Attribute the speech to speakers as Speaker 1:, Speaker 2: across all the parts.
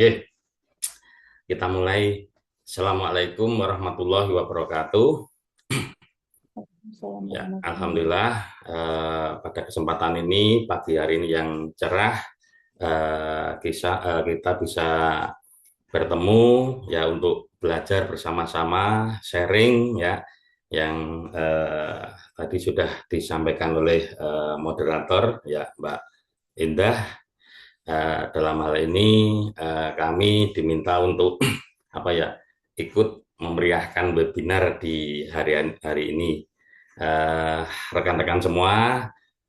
Speaker 1: Oke, kita mulai. Assalamualaikum warahmatullahi wabarakatuh. Ya,
Speaker 2: Assalamualaikum.
Speaker 1: Alhamdulillah pada kesempatan ini pagi hari ini yang cerah, kita bisa bertemu ya untuk belajar bersama-sama, sharing ya, yang tadi sudah disampaikan oleh moderator ya Mbak Indah. Dalam hal ini kami diminta untuk apa ya ikut memeriahkan webinar di hari ini. Eh, Rekan-rekan semua,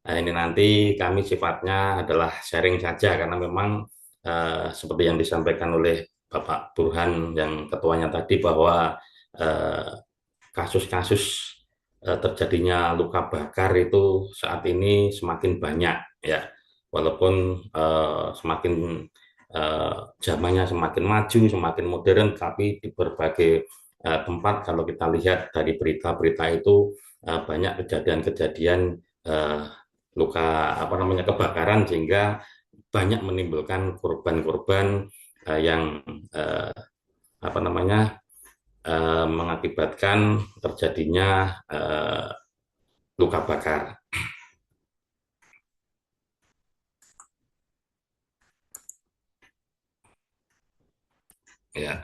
Speaker 1: ini nanti kami sifatnya adalah sharing saja karena memang seperti yang disampaikan oleh Bapak Burhan yang ketuanya tadi bahwa eh, kasus-kasus terjadinya luka bakar itu saat ini semakin banyak ya, walaupun semakin zamannya semakin maju, semakin modern, tapi di berbagai tempat kalau kita lihat dari berita-berita itu banyak kejadian-kejadian eh, luka apa namanya kebakaran sehingga banyak menimbulkan korban-korban yang eh, apa namanya mengakibatkan terjadinya luka bakar. Ya,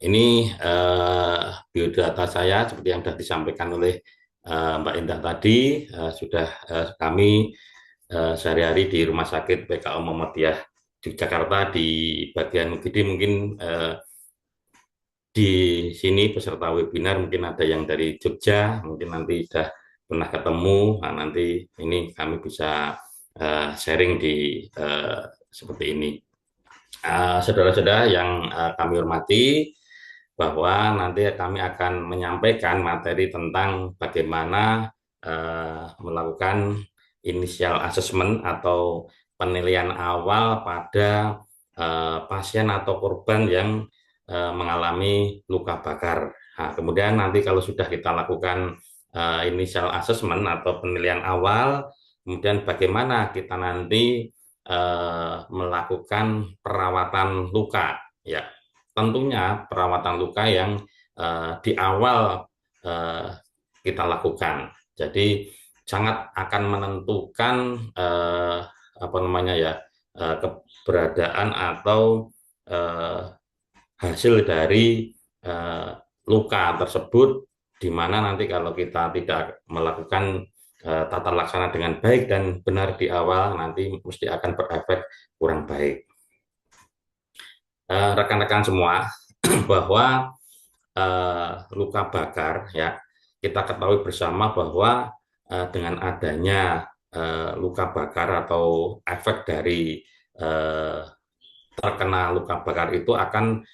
Speaker 1: ini biodata saya seperti yang sudah disampaikan oleh Mbak Indah tadi, sudah kami sehari-hari di Rumah Sakit PKU Muhammadiyah di Jakarta di bagian UGD. Mungkin di sini peserta webinar mungkin ada yang dari Jogja, mungkin nanti sudah pernah ketemu. Nah, nanti ini kami bisa sharing di seperti ini. Saudara-saudara yang kami hormati, bahwa nanti kami akan menyampaikan materi tentang bagaimana melakukan initial assessment atau penilaian awal pada pasien atau korban yang mengalami luka bakar. Nah, kemudian nanti kalau sudah kita lakukan initial assessment atau penilaian awal, kemudian bagaimana kita nanti melakukan perawatan luka, ya tentunya perawatan luka yang di awal eh, kita lakukan. Jadi sangat akan menentukan apa namanya ya keberadaan atau eh, hasil dari eh, luka tersebut, di mana nanti kalau kita tidak melakukan tata laksana dengan baik dan benar di awal, nanti mesti akan berefek kurang baik. Rekan-rekan semua, bahwa luka bakar ya kita ketahui bersama bahwa dengan adanya luka bakar atau efek dari eh, terkena luka bakar itu akan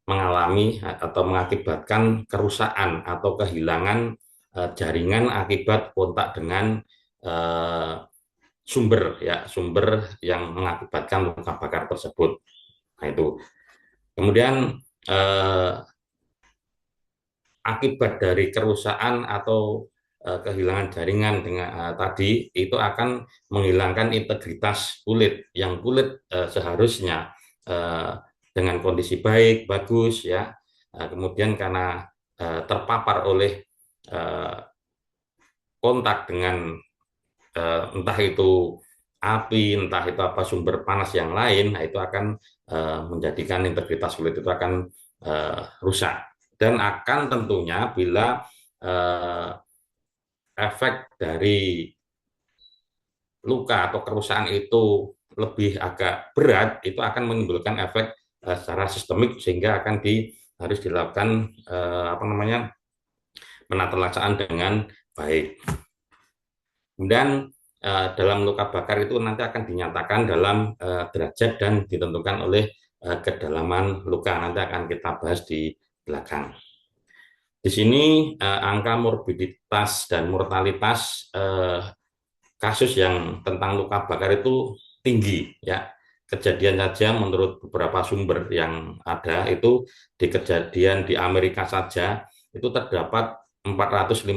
Speaker 1: mengalami atau mengakibatkan kerusakan atau kehilangan jaringan akibat kontak dengan eh, sumber ya sumber yang mengakibatkan luka bakar tersebut. Nah, itu kemudian akibat dari kerusakan atau kehilangan jaringan dengan tadi itu akan menghilangkan integritas kulit yang seharusnya uh, dengan kondisi baik bagus ya. Kemudian karena terpapar oleh uh, kontak dengan entah itu api, entah itu apa sumber panas yang lain, nah itu akan menjadikan integritas kulit itu akan rusak, dan akan tentunya bila uh, efek dari luka atau kerusakan itu lebih agak berat, itu akan menimbulkan efek secara sistemik sehingga akan harus dilakukan apa namanya penata laksanaan dengan baik. Kemudian dalam luka bakar itu nanti akan dinyatakan dalam derajat dan ditentukan oleh kedalaman luka. Nanti akan kita bahas di belakang. Di sini angka morbiditas dan mortalitas kasus yang tentang luka bakar itu tinggi ya. Kejadian saja menurut beberapa sumber yang ada itu di kejadian di Amerika saja itu terdapat 450.000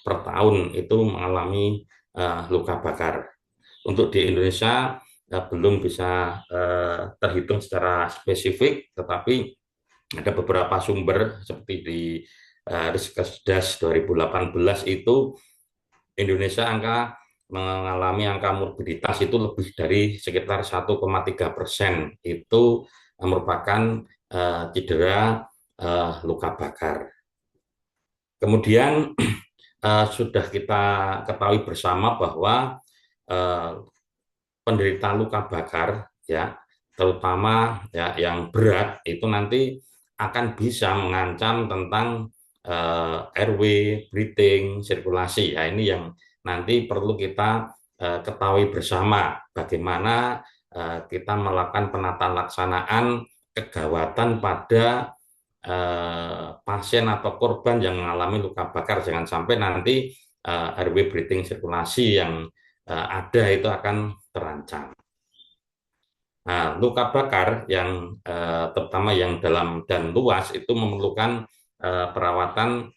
Speaker 1: per tahun itu mengalami luka bakar. Untuk di Indonesia belum bisa terhitung secara spesifik, tetapi ada beberapa sumber seperti di Riskesdas 2018 itu Indonesia mengalami angka morbiditas itu lebih dari sekitar 1,3%, itu merupakan cedera luka bakar. Kemudian sudah kita ketahui bersama bahwa eh, penderita luka bakar ya, terutama ya yang berat itu nanti akan bisa mengancam tentang RW, breathing, sirkulasi. Ya, ini yang nanti perlu kita ketahui bersama bagaimana kita melakukan penata laksanaan kegawatan pada pasien atau korban yang mengalami luka bakar. Jangan sampai nanti RW, breathing, sirkulasi yang ada itu akan terancam. Nah, luka bakar yang terutama yang dalam dan luas itu memerlukan perawatan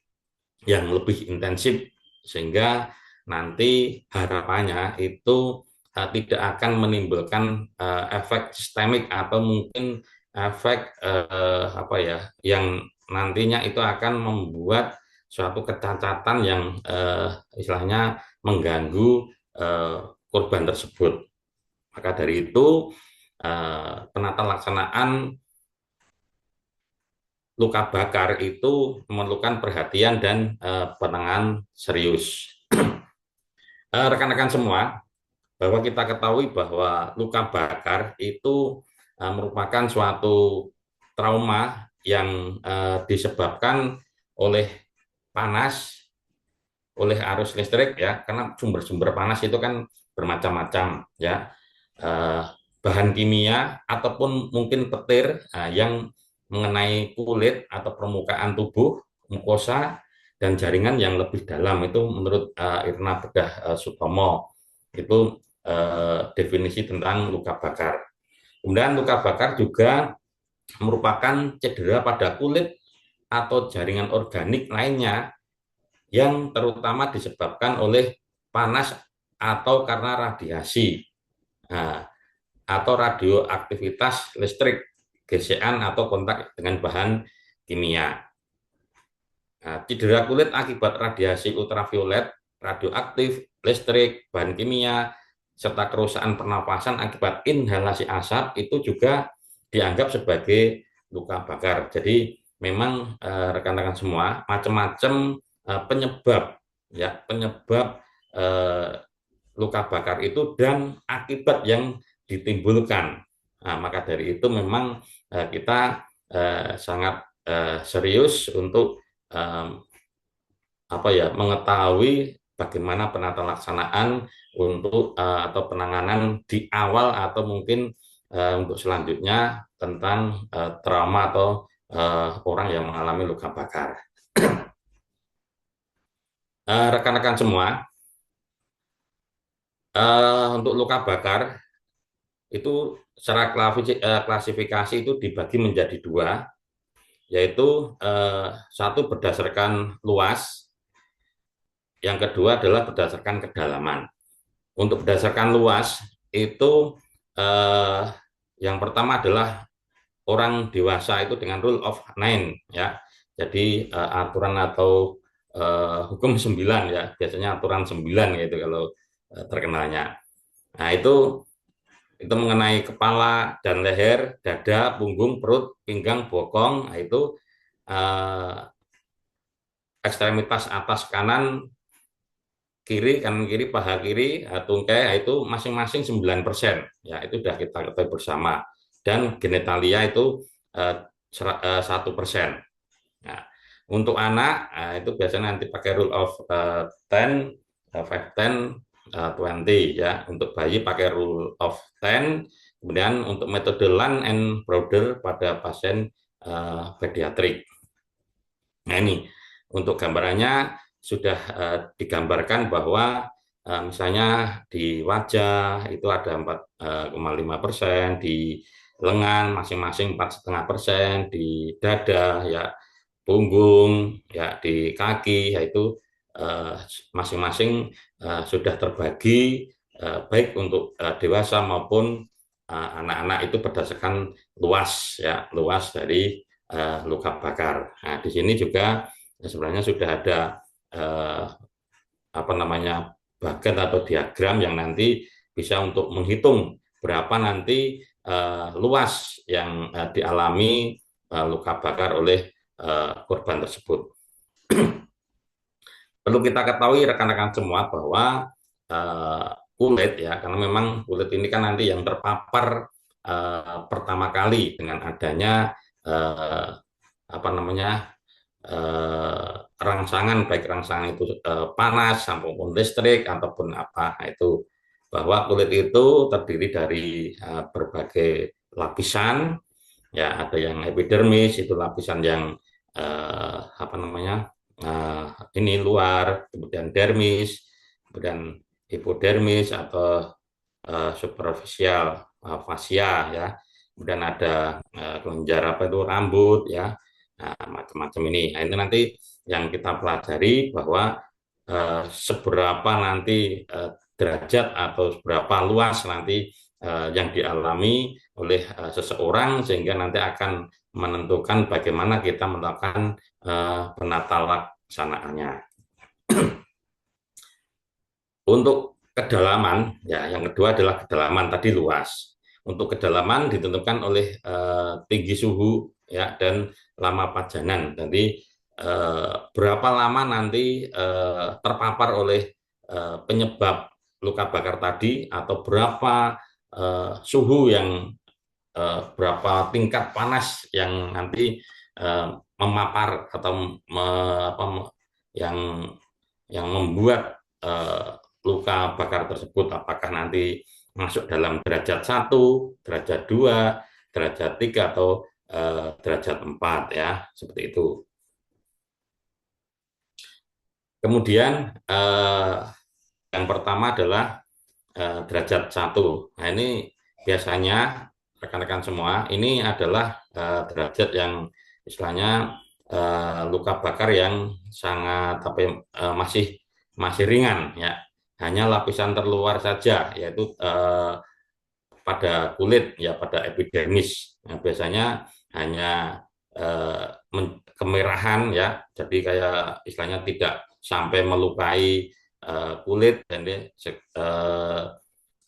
Speaker 1: yang lebih intensif, sehingga nanti harapannya itu tidak akan menimbulkan efek sistemik atau mungkin efek apa ya, yang nantinya itu akan membuat suatu kecacatan yang istilahnya mengganggu korban tersebut. Maka dari itu penata laksanaan luka bakar itu memerlukan perhatian dan penanganan serius. Rekan-rekan semua, bahwa kita ketahui bahwa luka bakar itu merupakan suatu trauma yang disebabkan oleh panas, oleh arus listrik ya, karena sumber-sumber panas itu kan bermacam-macam ya, bahan kimia ataupun mungkin petir yang mengenai kulit atau permukaan tubuh, mukosa, dan jaringan yang lebih dalam. Itu menurut Irna Bedah Sutomo, itu definisi tentang luka bakar. Kemudian luka bakar juga merupakan cedera pada kulit atau jaringan organik lainnya yang terutama disebabkan oleh panas atau karena radiasi. Nah, atau radioaktivitas listrik, gesekan atau kontak dengan bahan kimia. Nah, cedera kulit akibat radiasi ultraviolet, radioaktif, listrik, bahan kimia, serta kerusakan pernapasan akibat inhalasi asap itu juga dianggap sebagai luka bakar. Jadi memang rekan-rekan semua, macam-macam penyebab ya, penyebab luka bakar itu dan akibat yang ditimbulkan. Nah, maka dari itu memang kita sangat serius untuk apa ya, mengetahui bagaimana penata laksanaan untuk atau penanganan di awal atau mungkin untuk selanjutnya tentang trauma atau orang yang mengalami luka bakar. Rekan-rekan semua, untuk luka bakar itu secara klasifikasi itu dibagi menjadi dua, yaitu satu berdasarkan luas, yang kedua adalah berdasarkan kedalaman. Untuk berdasarkan luas itu yang pertama adalah orang dewasa itu dengan rule of nine ya. Jadi aturan atau hukum 9 ya, biasanya aturan 9 gitu kalau terkenalnya. Nah, itu mengenai kepala dan leher, dada, punggung, perut, pinggang, bokong. Nah, itu ekstremitas atas kanan, kiri, kanan kiri, paha kiri, tungkai, itu masing-masing 9%. Ya, itu sudah kita ketahui bersama. Dan genitalia itu 1%. Nah, untuk anak, itu biasanya nanti pakai rule of 10, 5, 10, 20 ya. Untuk bayi pakai rule of 10. Kemudian untuk metode Lund and Browder pada pasien pediatrik. Nah, ini untuk gambarannya sudah digambarkan bahwa misalnya di wajah itu ada 4,5%, di lengan masing-masing 4,5%, di dada ya, punggung ya, di kaki yaitu masing-masing sudah terbagi baik untuk dewasa maupun anak-anak itu berdasarkan luas ya, luas dari luka bakar. Nah, di sini juga sebenarnya sudah ada eh, apa namanya bucket atau diagram yang nanti bisa untuk menghitung berapa nanti luas yang dialami luka bakar oleh korban tersebut. Perlu kita ketahui rekan-rekan semua bahwa uh, kulit ya, karena memang kulit ini kan nanti yang terpapar pertama kali dengan adanya uh, apa namanya rangsangan, baik rangsangan itu panas maupun listrik ataupun apa. Nah, itu bahwa kulit itu terdiri dari berbagai lapisan ya, ada yang epidermis itu lapisan yang apa namanya ini luar, kemudian dermis, kemudian hipodermis atau superficial fasia ya, kemudian ada kelenjar apa itu rambut ya, nah, macam-macam ini. Nah, ini nanti yang kita pelajari bahwa seberapa nanti derajat atau seberapa luas nanti yang dialami oleh seseorang sehingga nanti akan menentukan bagaimana kita melakukan penata laksanaannya. Untuk kedalaman, ya yang kedua adalah kedalaman tadi luas. Untuk kedalaman ditentukan oleh tinggi suhu ya dan lama pajanan. Jadi berapa lama nanti terpapar oleh penyebab luka bakar tadi atau berapa suhu yang berapa tingkat panas yang nanti memapar atau yang membuat luka bakar tersebut apakah nanti masuk dalam derajat 1, derajat 2, derajat 3 atau derajat 4 ya, seperti itu. Kemudian yang pertama adalah derajat 1. Nah, ini biasanya rekan-rekan semua ini adalah derajat yang istilahnya luka bakar yang sangat masih ringan ya, hanya lapisan terluar saja yaitu pada kulit ya, pada epidermis. Nah, biasanya hanya kemerahan ya, jadi kayak istilahnya tidak sampai melukai kulit dan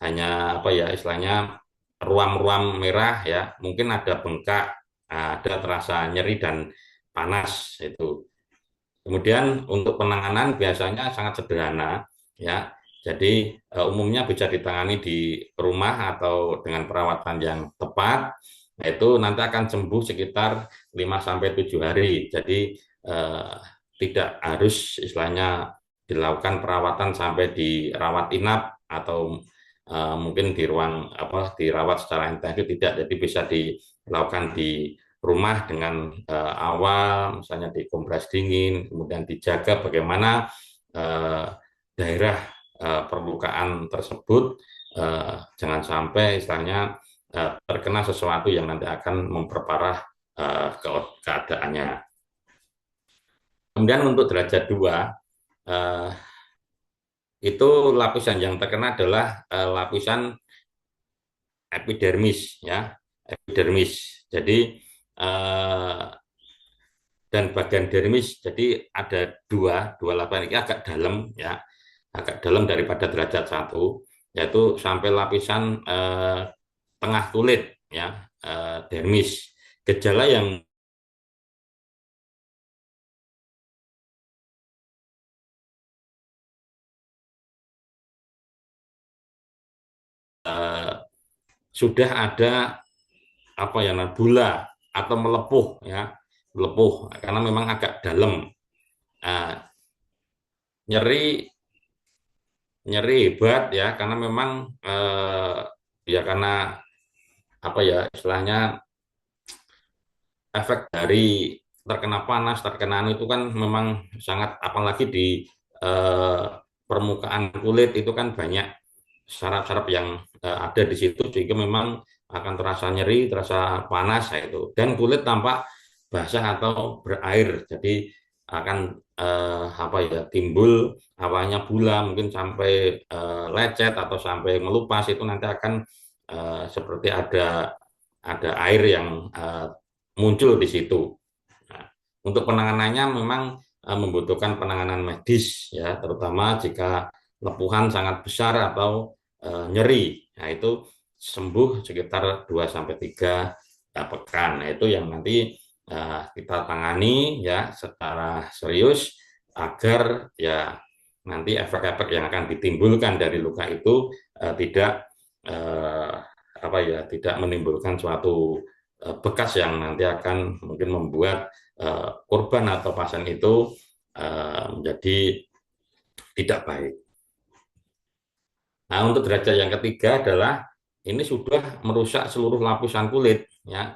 Speaker 1: hanya apa ya istilahnya ruam-ruam merah ya, mungkin ada bengkak, ada terasa nyeri dan panas itu. Kemudian untuk penanganan biasanya sangat sederhana ya. Jadi umumnya bisa ditangani di rumah atau dengan perawatan yang tepat. Nah, itu nanti akan sembuh sekitar 5 sampai 7 hari. Jadi tidak harus istilahnya dilakukan perawatan sampai dirawat inap atau mungkin di ruang apa dirawat secara intensif, tidak. Jadi bisa dilakukan di rumah dengan awal misalnya dikompres dingin, kemudian dijaga bagaimana daerah permukaan tersebut jangan sampai istilahnya terkena sesuatu yang nanti akan memperparah keadaannya. Kemudian untuk derajat 2 itu lapisan yang terkena adalah lapisan epidermis ya, epidermis. Jadi dan bagian dermis, jadi ada dua lapisan ini agak dalam ya, agak dalam daripada derajat 1, yaitu sampai lapisan tengah kulit ya, dermis. Gejala yang sudah ada apa ya, bula atau melepuh ya, melepuh karena memang agak dalam. Nyeri hebat ya, karena memang ya karena apa ya istilahnya efek dari terkena panas, terkena itu kan memang sangat, apalagi di eh, permukaan kulit itu kan banyak saraf-saraf yang ada di situ sehingga memang akan terasa nyeri, terasa panas ya itu. Dan kulit tampak basah atau berair. Jadi akan apa ya timbul awalnya bula mungkin sampai lecet atau sampai melupas, itu nanti akan seperti ada air yang muncul di situ. Nah, untuk penanganannya memang membutuhkan penanganan medis ya, terutama jika lepuhan sangat besar atau nyeri. Nah, itu sembuh sekitar 2 sampai 3 pekan. Nah, itu yang nanti kita tangani ya secara serius agar ya nanti efek-efek yang akan ditimbulkan dari luka itu tidak eh, apa ya tidak menimbulkan suatu bekas yang nanti akan mungkin membuat korban atau pasien itu menjadi tidak baik. Nah, untuk derajat yang ketiga adalah ini sudah merusak seluruh lapisan kulit, ya,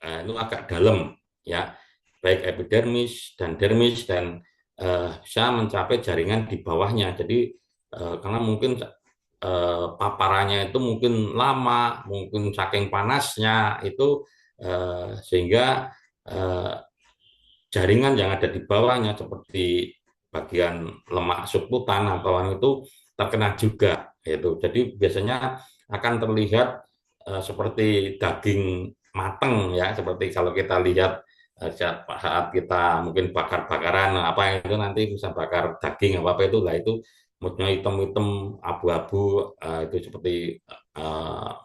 Speaker 1: itu agak dalam, ya, baik epidermis dan dermis dan bisa mencapai jaringan di bawahnya. Jadi karena mungkin paparannya itu mungkin lama, mungkin saking panasnya itu sehingga eh, jaringan yang ada di bawahnya seperti bagian lemak subkutan atau itu terkena juga itu. Jadi biasanya akan terlihat seperti daging mateng ya, seperti kalau kita lihat saat kita mungkin bakar-bakaran apa itu nanti bisa bakar daging apa itu lah itu moodnya hitam-hitam abu-abu itu seperti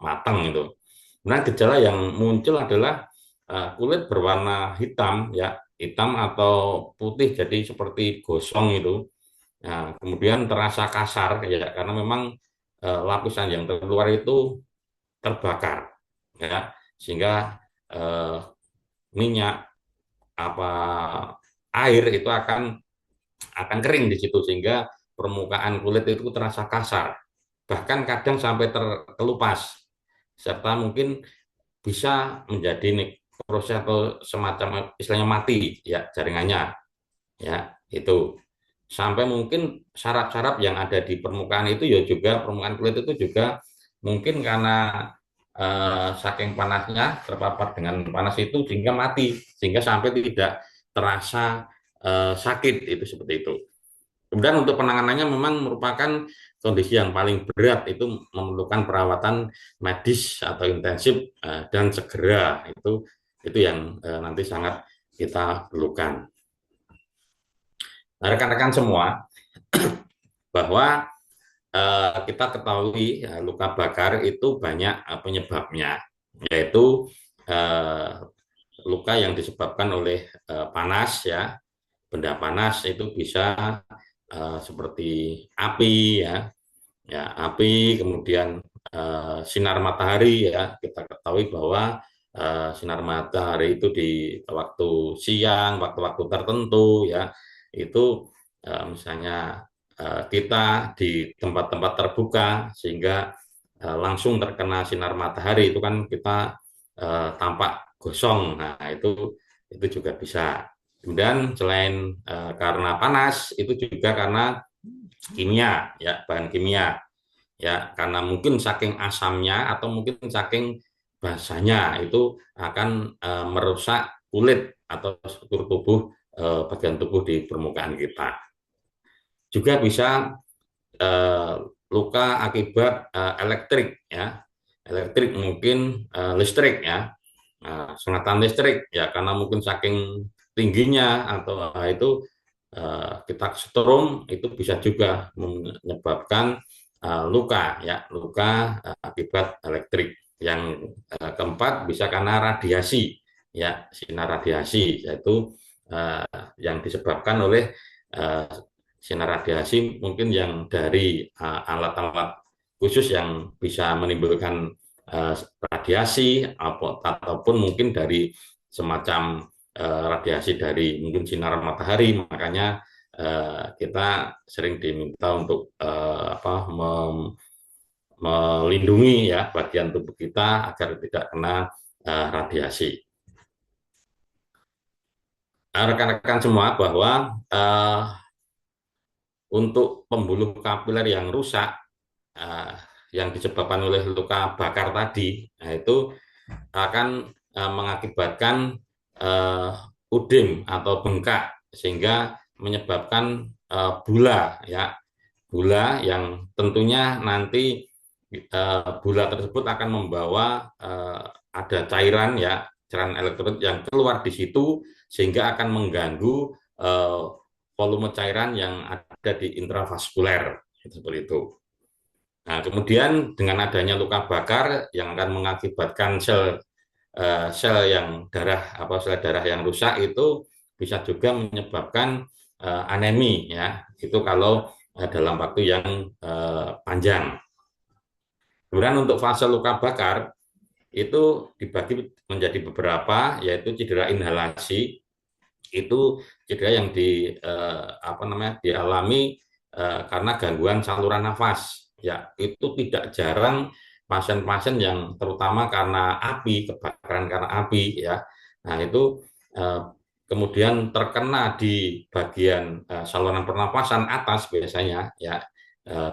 Speaker 1: matang itu. Nah, gejala yang muncul adalah kulit berwarna hitam ya, hitam atau putih jadi seperti gosong itu. Nah, kemudian terasa kasar ya karena memang lapisan yang terluar itu terbakar ya sehingga eh, minyak apa air itu akan kering di situ sehingga permukaan kulit itu terasa kasar bahkan kadang sampai terkelupas serta mungkin bisa menjadi nekrosis atau semacam istilahnya mati ya jaringannya ya itu sampai mungkin saraf-saraf yang ada di permukaan itu ya juga permukaan kulit itu juga mungkin karena saking panasnya terpapar dengan panas itu sehingga mati sehingga sampai tidak terasa sakit itu seperti itu. Kemudian untuk penanganannya memang merupakan kondisi yang paling berat itu memerlukan perawatan medis atau intensif dan segera itu yang nanti sangat kita perlukan. Nah, rekan-rekan semua bahwa kita ketahui luka bakar itu banyak penyebabnya yaitu eh, luka yang disebabkan oleh panas ya benda panas itu bisa seperti api ya ya api kemudian sinar matahari ya kita ketahui bahwa sinar matahari itu di waktu siang waktu-waktu tertentu ya itu misalnya kita di tempat-tempat terbuka sehingga langsung terkena sinar matahari itu kan kita tampak gosong nah itu juga bisa kemudian selain karena panas itu juga karena kimia ya bahan kimia ya karena mungkin saking asamnya atau mungkin saking basahnya itu akan merusak kulit atau struktur tubuh bagian tubuh di permukaan kita juga bisa eh, luka akibat elektrik ya elektrik mungkin listrik ya sengatan listrik ya karena mungkin saking tingginya atau itu kita setrum itu bisa juga menyebabkan luka ya luka akibat elektrik yang keempat bisa karena radiasi ya sinar radiasi yaitu yang disebabkan oleh uh, sinar radiasi mungkin yang dari alat-alat khusus yang bisa menimbulkan radiasi ataupun mungkin dari semacam radiasi dari mungkin sinar matahari makanya kita sering diminta untuk melindungi ya bagian tubuh kita agar tidak kena radiasi. Rekan-rekan semua bahwa untuk pembuluh kapiler yang rusak uh, yang disebabkan oleh luka bakar tadi, nah itu akan mengakibatkan udem atau bengkak sehingga menyebabkan bula ya bula yang tentunya nanti bola tersebut akan membawa ada cairan ya, cairan elektrolit yang keluar di situ sehingga akan mengganggu eh, volume cairan yang ada di intravaskuler seperti itu. Nah, kemudian dengan adanya luka bakar yang akan mengakibatkan sel yang sel darah yang rusak itu bisa juga menyebabkan anemi ya. Itu kalau dalam waktu yang panjang. Kemudian untuk fase luka bakar itu dibagi menjadi beberapa, yaitu cedera inhalasi. Itu cedera yang dialami karena gangguan saluran nafas. Ya, itu tidak jarang pasien-pasien yang terutama karena api, kebakaran karena api ya. Nah, itu eh, kemudian terkena di bagian saluran pernapasan atas biasanya ya,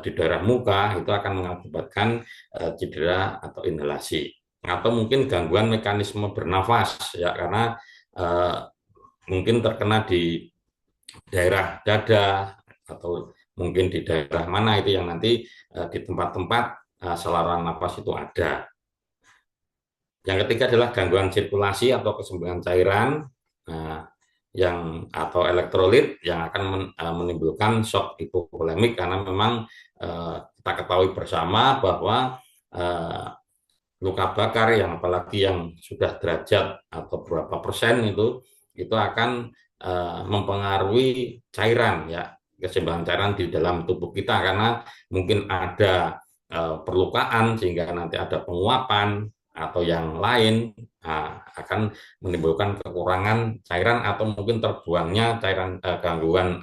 Speaker 1: di daerah muka itu akan mengakibatkan cedera atau inhalasi, atau mungkin gangguan mekanisme bernafas ya, karena eh, mungkin terkena di daerah dada atau mungkin di daerah mana itu yang nanti di tempat-tempat saluran napas itu ada. Yang ketiga adalah gangguan sirkulasi atau keseimbangan cairan atau elektrolit yang akan menimbulkan shock hipovolemik, karena memang kita ketahui bersama bahwa luka bakar yang apalagi yang sudah derajat atau berapa persen itu akan mempengaruhi cairan ya, keseimbangan cairan di dalam tubuh kita, karena mungkin ada perlukaan sehingga nanti ada penguapan atau yang lain akan menimbulkan kekurangan cairan atau mungkin terbuangnya cairan gangguan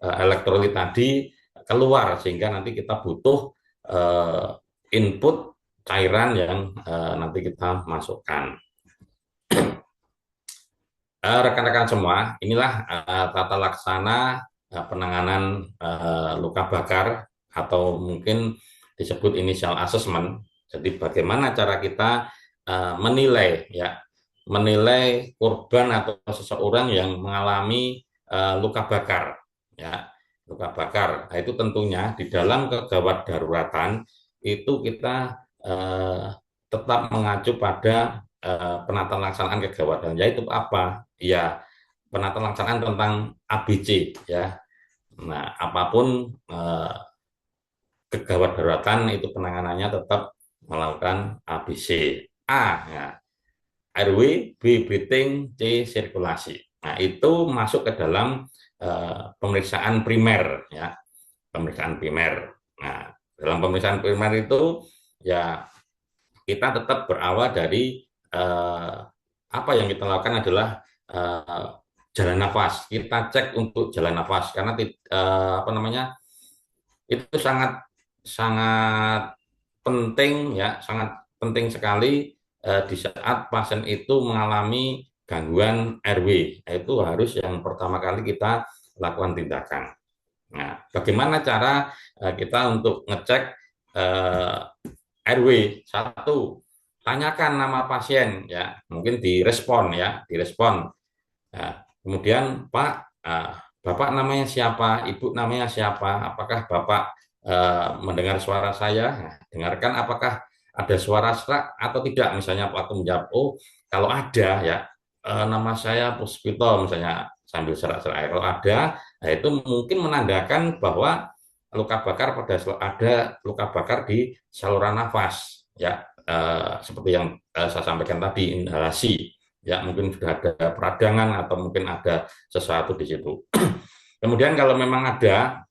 Speaker 1: elektrolit tadi keluar, sehingga nanti kita butuh input cairan yang nanti kita masukkan. Rekan-rekan semua, inilah tata laksana penanganan luka bakar atau mungkin disebut initial assessment. Jadi bagaimana cara kita menilai ya, menilai korban atau seseorang yang mengalami luka bakar ya, luka bakar. Nah, itu tentunya di dalam kegawat daruratan itu kita tetap mengacu pada penata laksanaan kegawatan, yaitu apa? Ya, penata laksanaan tentang ABC ya. Nah, apapun kegawat daruratan itu penanganannya tetap melakukan ABC. A, ya, airway, B, breathing, C, sirkulasi. Nah, itu masuk ke dalam pemeriksaan primer ya, pemeriksaan primer. Nah, dalam pemeriksaan primer itu ya kita tetap berawal dari apa yang kita lakukan adalah jalan nafas. Kita cek untuk jalan nafas karena itu sangat sangat penting ya, sangat penting sekali di saat pasien itu mengalami gangguan airway. Itu harus yang pertama kali kita lakukan tindakan. Nah, bagaimana cara kita untuk ngecek airway? Satu, tanyakan nama pasien ya, mungkin direspon ya, direspon. Nah, kemudian Pak, Bapak namanya siapa, Ibu namanya siapa, apakah Bapak mendengar suara saya? Nah, dengarkan apakah ada suara serak atau tidak, misalnya waktu menjawab, oh kalau ada ya, nama saya Puspito misalnya, sambil serak-serak. Kalau ada, nah itu mungkin menandakan bahwa ada luka bakar di saluran nafas ya, seperti yang saya sampaikan tadi, inhalasi ya, mungkin sudah ada peradangan atau mungkin ada sesuatu di situ. Kemudian kalau memang ada,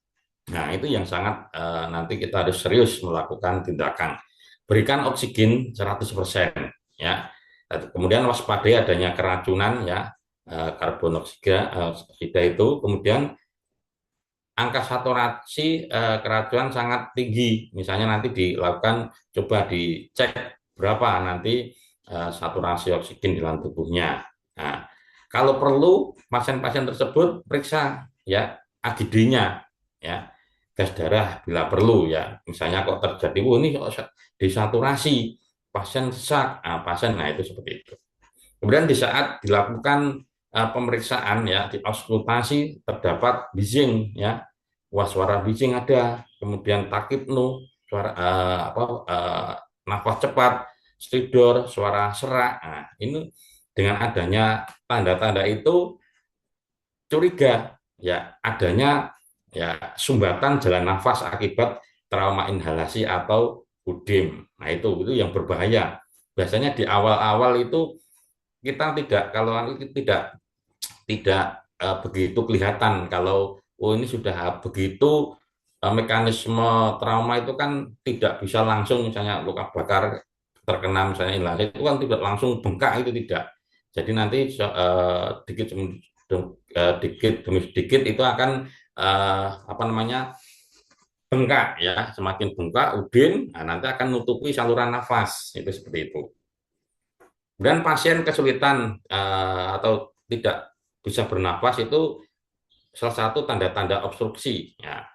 Speaker 1: nah itu yang sangat nanti kita harus serius melakukan tindakan. Berikan oksigen 100% ya. Kemudian waspadai adanya keracunan ya, karbon oksida itu. Kemudian angka saturasi keracunan sangat tinggi. Misalnya nanti dilakukan, coba dicek berapa nanti saturasi oksigen di dalam tubuhnya. Nah, kalau perlu pasien-pasien tersebut periksa ya AGD-nya ya, gas darah bila perlu ya. Misalnya kok terjadi, ini desaturasi, pasien sesak, nah itu seperti itu. Kemudian di saat dilakukan pemeriksaan ya, di auskultasi terdapat bising ya, suara bising ada, kemudian takipnu, suara nafas cepat, stridor, suara serak. Nah, ini dengan adanya tanda-tanda itu curiga ya adanya ya sumbatan jalan nafas akibat trauma inhalasi atau UDIM. Nah, itu yang berbahaya. Biasanya di awal-awal itu kita tidak kalau tidak tidak begitu kelihatan kalau oh ini sudah begitu mekanisme trauma itu kan tidak bisa langsung misalnya luka bakar terkena misalnya inhalasi itu kan tidak langsung bengkak itu tidak. Jadi nanti dikit demi sedikit itu akan apa namanya bengkak ya semakin bengkak udin nah, nanti akan nutupi saluran nafas itu seperti itu. Dan pasien kesulitan atau tidak bisa bernafas itu salah satu tanda-tanda obstruksi. Ya.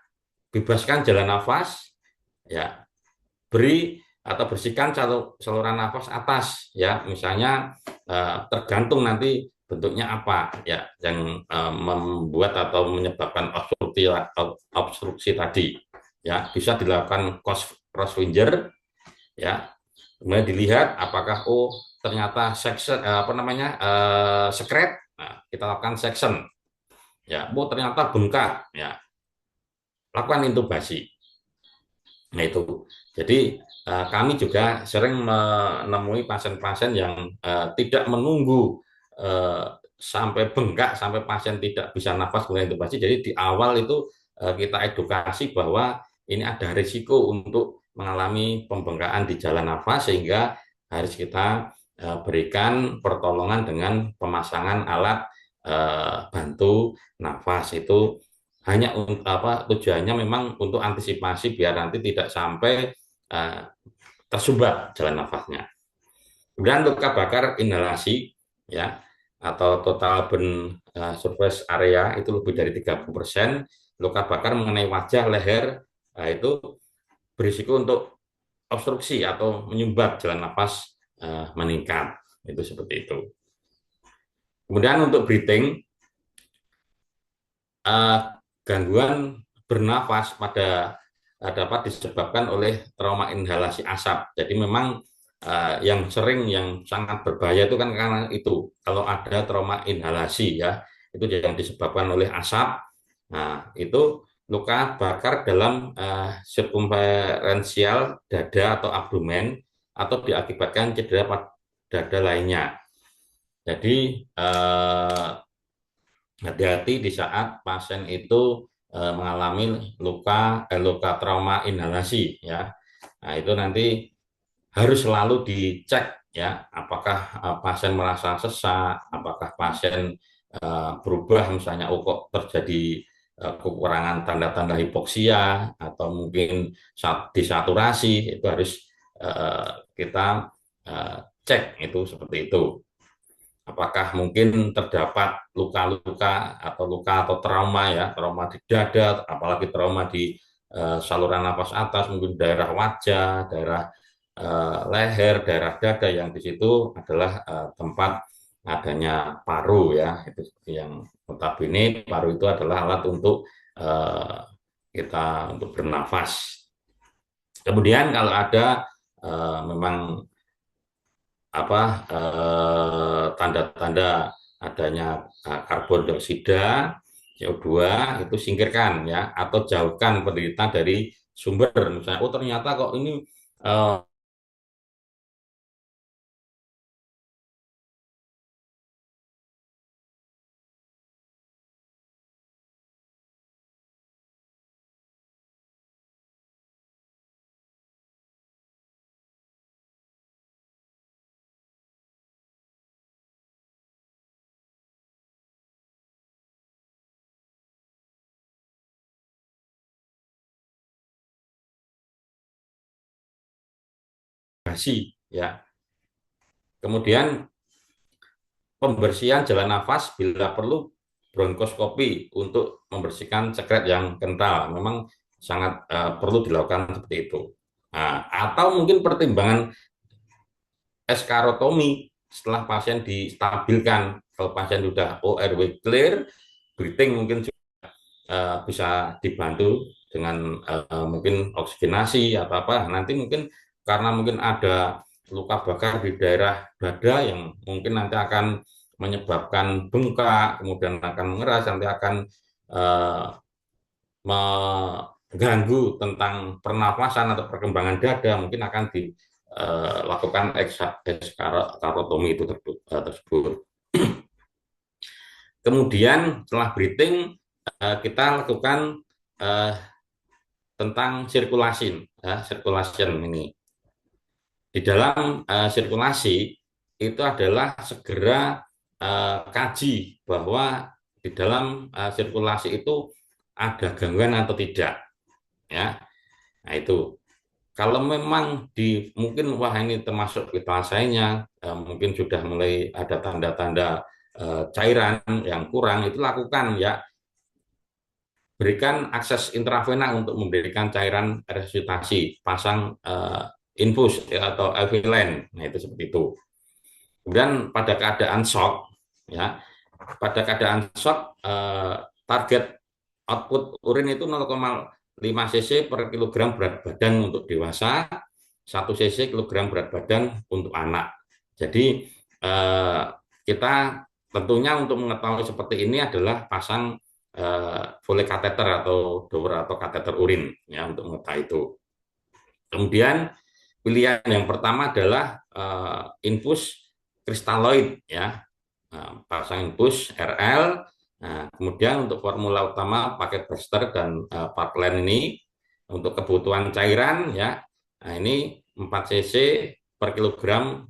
Speaker 1: Bebaskan jalan nafas, ya beri atau bersihkan saluran nafas atas, ya misalnya tergantung nanti bentuknya apa, ya yang membuat atau menyebabkan obstruksi tadi, ya bisa dilakukan crossfinger, ya kemudian dilihat apakah oh ternyata section apa namanya sekret nah, kita lakukan section ya oh ternyata bengkak ya lakukan intubasi nah itu jadi kami juga sering menemui pasien-pasien yang tidak menunggu sampai bengkak sampai pasien tidak bisa nafas kemudian intubasi jadi di awal itu kita edukasi bahwa ini ada risiko untuk mengalami pembengkakan di jalan nafas sehingga harus kita berikan pertolongan dengan pemasangan alat bantu nafas itu hanya apa tujuannya memang untuk antisipasi biar nanti tidak sampai tersumbat jalan nafasnya. Kemudian luka bakar inhalasi ya atau total burn surface area itu lebih dari 30%, luka bakar mengenai wajah, leher itu berisiko untuk obstruksi atau menyumbat jalan nafas meningkat. Itu seperti itu. Kemudian untuk breathing gangguan bernafas pada dapat disebabkan oleh trauma inhalasi asap. Jadi memang yang sering yang sangat berbahaya itu kan karena itu kalau ada trauma inhalasi ya itu yang disebabkan oleh asap. Nah itu luka bakar dalam sirkumferensial dada atau abdomen atau diakibatkan cedera pada dada lainnya. Jadi hati-hati di saat pasien itu mengalami luka trauma inhalasi ya. Nah, itu nanti harus selalu dicek ya apakah pasien merasa sesak, apakah pasien berubah misalnya oh kok terjadi kekurangan tanda-tanda hipoksia atau mungkin disaturasi itu harus kita cek itu seperti itu apakah mungkin terdapat luka-luka atau trauma ya trauma di dada apalagi trauma di saluran nafas atas mungkin daerah wajah daerah leher daerah dada yang di situ adalah tempat adanya paru ya itu seperti yang notabene paru itu adalah alat untuk kita untuk bernafas kemudian kalau ada memang apa tanda-tanda adanya karbon dioksida CO2 itu singkirkan ya atau jauhkan penderita dari sumber misalnya oh ternyata kok ini uh, ya kemudian pembersihan jalan nafas bila perlu bronkoskopi untuk membersihkan sekret yang kental memang sangat perlu dilakukan seperti itu nah, atau mungkin pertimbangan eskarotomi setelah pasien distabilkan kalau pasien sudah ORW clear breathing mungkin bisa dibantu dengan mungkin oksigenasi atau apa. Nanti mungkin karena mungkin ada luka bakar di daerah dada yang mungkin nanti akan menyebabkan bengkak, kemudian akan mengeras, nanti akan eh, mengganggu tentang pernapasan atau perkembangan dada, mungkin akan dilakukan ekskarotomi itu tersebut. Kemudian setelah breathing kita lakukan eh, tentang sirkulasi, sirkulasi ini. Di dalam sirkulasi itu adalah segera kaji bahwa di dalam sirkulasi itu ada gangguan atau tidak, ya. Nah itu kalau memang mungkin wah ini termasuk vital mungkin sudah mulai ada tanda-tanda cairan yang kurang, itu lakukan ya, berikan akses intravena untuk memberikan cairan resusitasi, pasang infus ya, atau IV line. Nah itu seperti itu. Kemudian pada keadaan shock, ya, pada keadaan shock target output urin itu 0,5 cc per kilogram berat badan untuk dewasa, 1 cc kilogram berat badan untuk anak. Jadi kita tentunya untuk mengetahui seperti ini adalah pasang Foley kateter atau door atau kateter urin ya untuk mengetahui itu. Kemudian pilihan yang pertama adalah infus kristaloid ya, pasang infus RL. Nah, kemudian untuk formula utama pakai burster dan parkland ini untuk kebutuhan cairan ya. Nah, ini 4 cc per kilogram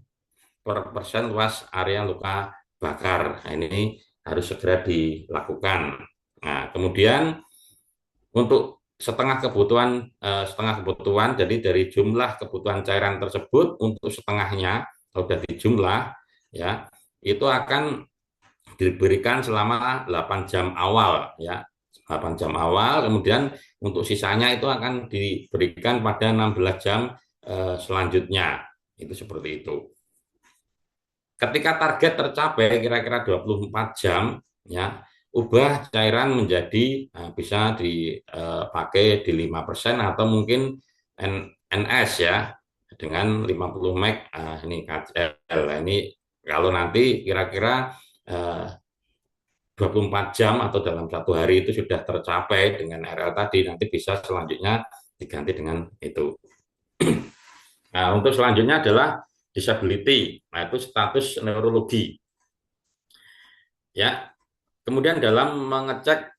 Speaker 1: per persen luas area luka bakar. Nah, ini harus segera dilakukan. Nah, kemudian untuk setengah kebutuhan, jadi dari jumlah kebutuhan cairan tersebut untuk setengahnya kalau sudah dijumlah ya, itu akan diberikan selama 8 jam awal ya. 8 jam awal, kemudian untuk sisanya itu akan diberikan pada 16 jam selanjutnya. Itu seperti itu. Ketika target tercapai kira-kira 24 jam ya, ubah cairan menjadi bisa dipakai di 5% atau mungkin NS ya dengan 50 mg ini KCl. Ini kalau nanti kira-kira 24 jam atau dalam satu hari itu sudah tercapai dengan RL tadi, nanti bisa selanjutnya diganti dengan itu. Nah, untuk selanjutnya adalah disability, nah itu status neurologi. Ya, kemudian dalam mengecek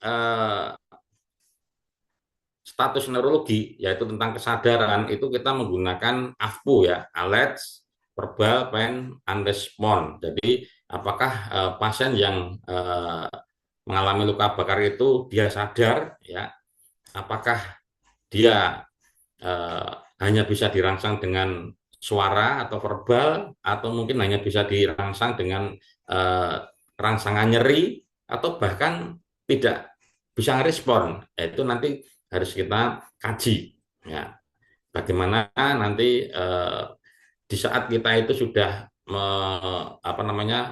Speaker 1: status neurologi, yaitu tentang kesadaran, itu kita menggunakan AVPU ya, Alert, Verbal, Pain, and Response. Jadi, apakah pasien yang mengalami luka bakar itu dia sadar, ya, apakah dia hanya bisa dirangsang dengan suara atau verbal, atau mungkin hanya bisa dirangsang dengan rangsangan nyeri, atau bahkan tidak bisa respon. Itu nanti harus kita kaji ya, bagaimana nanti di saat kita itu sudah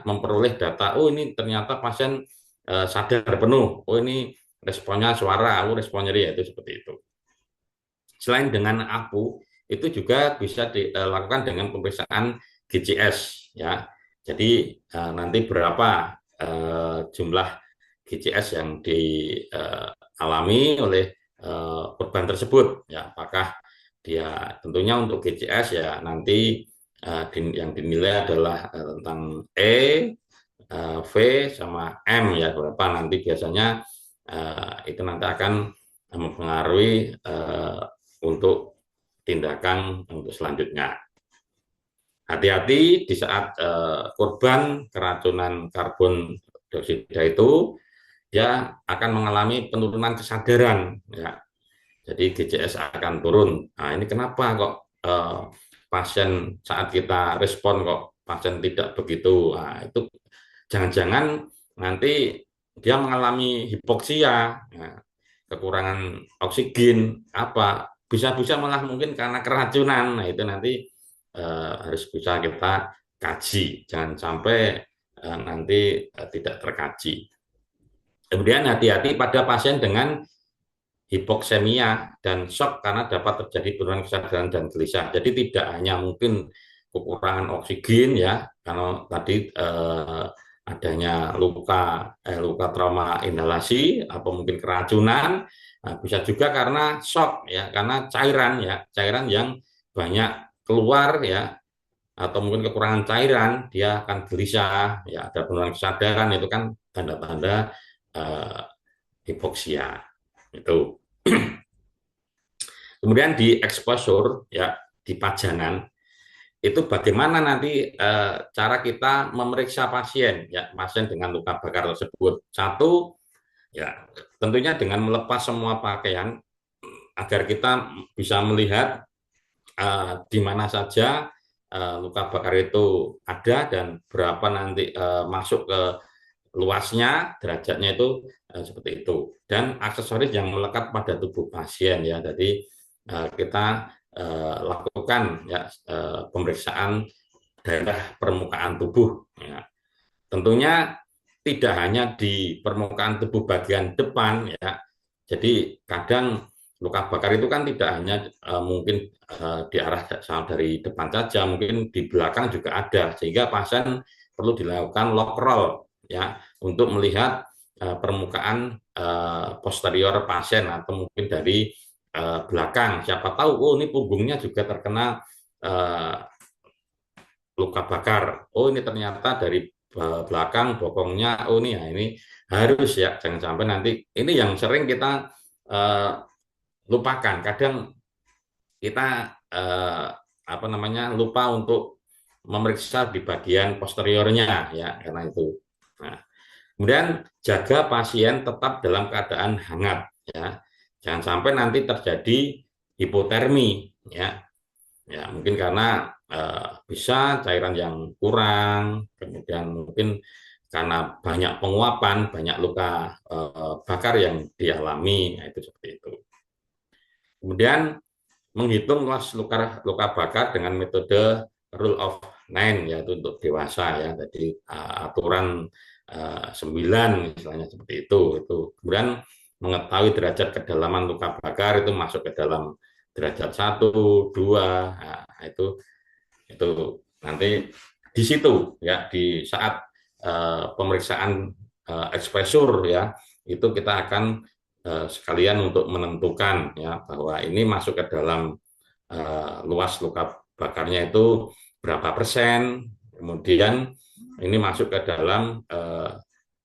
Speaker 1: memperoleh data, oh ini ternyata pasien sadar penuh, oh ini responnya suara, oh respon nyeri, itu seperti itu. Selain dengan APU, itu juga bisa dilakukan dengan pemeriksaan GCS ya. Jadi nanti berapa jumlah GCS yang dialami oleh korban tersebut ya, apakah dia tentunya untuk GCS ya nanti yang dinilai adalah tentang V sama M ya, berapa nanti biasanya itu nanti akan mempengaruhi untuk tindakan untuk selanjutnya. Hati-hati di saat korban keracunan karbon dioksida itu dia akan mengalami penurunan kesadaran ya. Jadi GCS akan turun. Nah, ini kenapa kok pasien saat kita respon kok pasien tidak begitu. Nah, itu jangan-jangan nanti dia mengalami hipoksia, ya, kekurangan oksigen, apa bisa-bisa malah mungkin karena keracunan. Nah, itu nanti harus bisa kita kaji. Jangan sampai nanti tidak terkaji. Kemudian hati-hati pada pasien dengan hipoksemia dan shock karena dapat terjadi penurunan kesadaran dan gelisah. Jadi tidak hanya mungkin kekurangan oksigen ya, karena tadi adanya luka trauma inhalasi atau mungkin keracunan. Nah, bisa juga karena shock ya, karena cairan yang banyak keluar ya, atau mungkin kekurangan cairan, dia akan gelisah ya, ada penurunan kesadaran, itu kan tanda-tanda eh, hipoksia itu. Kemudian di exposure ya, di pajanan itu bagaimana nanti cara kita memeriksa pasien ya, pasien dengan luka bakar tersebut. Satu ya, tentunya dengan melepas semua pakaian agar kita bisa melihat di mana saja luka bakar itu ada dan berapa nanti masuk ke luasnya, derajatnya itu seperti itu. Dan aksesoris yang melekat pada tubuh pasien ya. Jadi kita lakukan ya pemeriksaan daerah permukaan tubuh. Ya. Tentunya tidak hanya di permukaan tubuh bagian depan ya. Jadi kadang luka bakar itu kan tidak hanya mungkin di arah dari depan saja, mungkin di belakang juga ada, sehingga pasien perlu dilakukan lock roll ya untuk melihat permukaan posterior pasien atau mungkin dari belakang. Siapa tahu, oh ini punggungnya juga terkena luka bakar. Oh ini ternyata dari belakang bokongnya. Oh ini ya ini harus ya, jangan sampai nanti ini yang sering kita lupakan. Kadang kita apa namanya lupa untuk memeriksa di bagian posteriornya ya, karena itu. Nah, kemudian jaga pasien tetap dalam keadaan hangat ya. Jangan sampai nanti terjadi hipotermi ya. Ya, mungkin karena bisa cairan yang kurang, kemudian mungkin karena banyak penguapan, banyak luka bakar yang dialami, nah, itu seperti itu. Kemudian menghitung luas luka bakar dengan metode rule of nine, yaitu untuk dewasa ya, jadi aturan 9 misalnya seperti itu. Kemudian mengetahui derajat kedalaman luka bakar itu masuk ke dalam derajat 1, 2, nah, itu nanti di situ ya, di saat pemeriksaan exposure ya, itu kita akan sekalian untuk menentukan ya bahwa ini masuk ke dalam luas luka bakarnya itu berapa persen, kemudian ini masuk ke dalam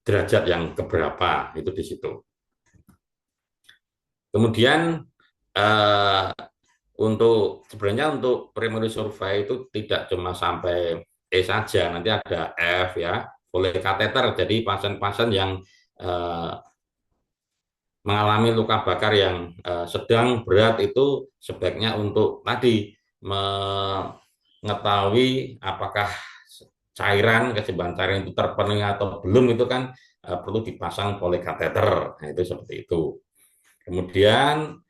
Speaker 1: derajat yang keberapa, itu di situ. Kemudian sebenarnya untuk primary survey itu tidak cuma sampai E saja, nanti ada F ya, boleh kateter. Jadi pasien-pasien yang mengalami luka bakar yang sedang berat itu sebaiknya untuk tadi mengetahui apakah keseimbangan cairan itu terpenuhi atau belum, itu kan perlu dipasang polikateter. Nah, itu seperti itu. Kemudian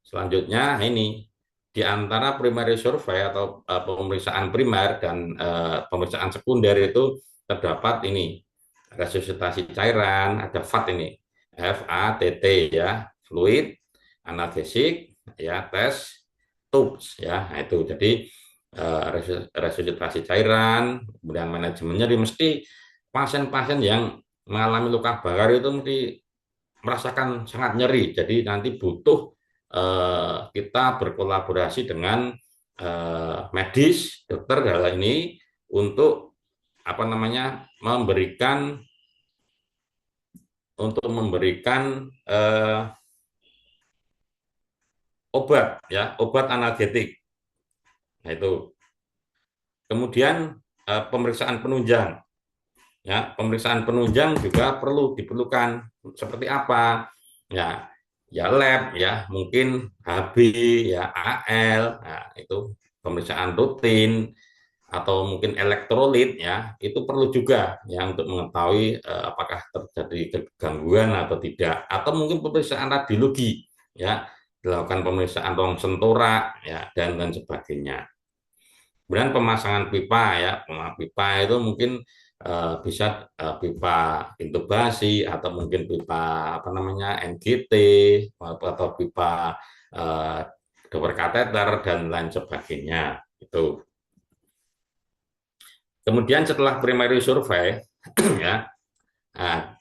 Speaker 1: selanjutnya ini di antara primary survey atau pemeriksaan primer dan pemeriksaan sekunder itu terdapat ini resusitasi cairan, ada FAT ini, FATT ya, fluid, analgesik, ya, tes, tubes ya. Nah, itu jadi resusitasi cairan, kemudian manajemennya mesti pasien-pasien yang mengalami luka bakar itu mesti merasakan sangat nyeri, jadi nanti butuh kita berkolaborasi dengan medis, dokter dalam ini untuk apa namanya memberikan obat ya, obat analgetik. Nah, itu. Kemudian pemeriksaan penunjang. Ya, pemeriksaan penunjang juga diperlukan. Seperti apa? Ya lab ya, mungkin HB ya, AL. Nah, itu pemeriksaan rutin atau mungkin elektrolit ya, itu perlu juga ya untuk mengetahui apakah terjadi gangguan atau tidak, atau mungkin pemeriksaan radiologi ya, dilakukan pemeriksaan rongsen torak ya, dan sebagainya. Kemudian pemasangan pipa ya, pipa itu mungkin bisa pipa intubasi atau mungkin pipa apa namanya NGT atau pipa eh, doper kateter dan lain sebagainya itu. Kemudian setelah primary survey ya, nah,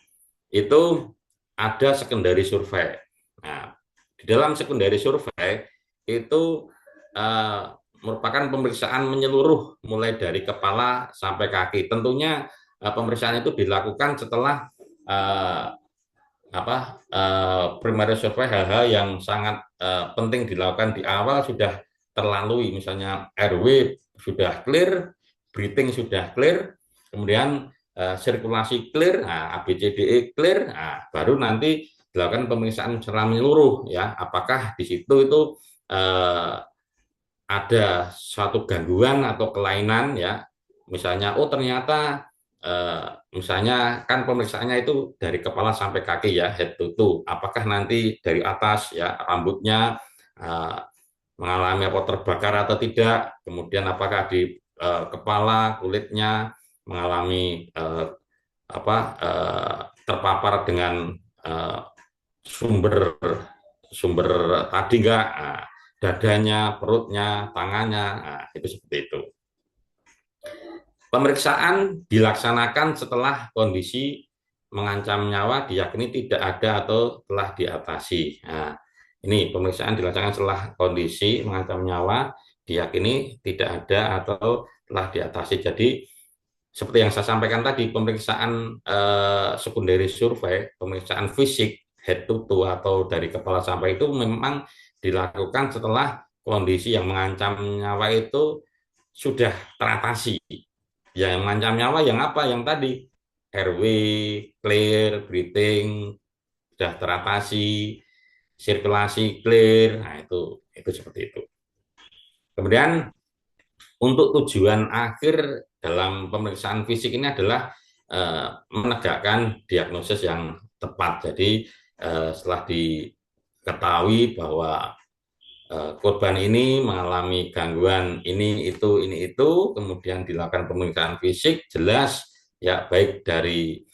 Speaker 1: itu ada secondary survey. Nah, di dalam secondary survey itu eh, merupakan pemeriksaan menyeluruh mulai dari kepala sampai kaki. Tentunya pemeriksaan itu dilakukan setelah eh, primary survey, hal-hal yang sangat penting dilakukan di awal sudah terlalui, misalnya airway sudah clear, breathing sudah clear, kemudian sirkulasi clear, nah, ABCDE clear, nah, baru nanti dilakukan pemeriksaan secara menyeluruh ya, apakah di situ itu eh, ada suatu gangguan atau kelainan ya, misalnya oh ternyata misalnya kan pemeriksaannya itu dari kepala sampai kaki ya, head to toe, apakah nanti dari atas ya rambutnya eh, mengalami apa terbakar atau tidak, kemudian apakah di kepala kulitnya mengalami terpapar dengan eh, sumber sumber tadi enggak, nah, dadanya, perutnya, tangannya, nah, itu seperti itu. Pemeriksaan dilaksanakan setelah kondisi mengancam nyawa diyakini tidak ada atau telah diatasi. Nah, ini pemeriksaan dilaksanakan setelah kondisi mengancam nyawa diyakini tidak ada atau telah diatasi. Jadi seperti yang saya sampaikan tadi, pemeriksaan secondary survey, pemeriksaan fisik head to toe atau dari kepala sampai itu memang dilakukan setelah kondisi yang mengancam nyawa itu sudah teratasi. Ya, yang mengancam nyawa yang apa? Yang tadi airway, clear, breathing sudah teratasi, sirkulasi clear. Nah, itu seperti itu. Kemudian untuk tujuan akhir dalam pemeriksaan fisik ini adalah menegakkan diagnosis yang tepat. Jadi setelah diketahui bahwa korban ini mengalami gangguan ini itu, kemudian dilakukan pemeriksaan fisik, jelas ya baik dari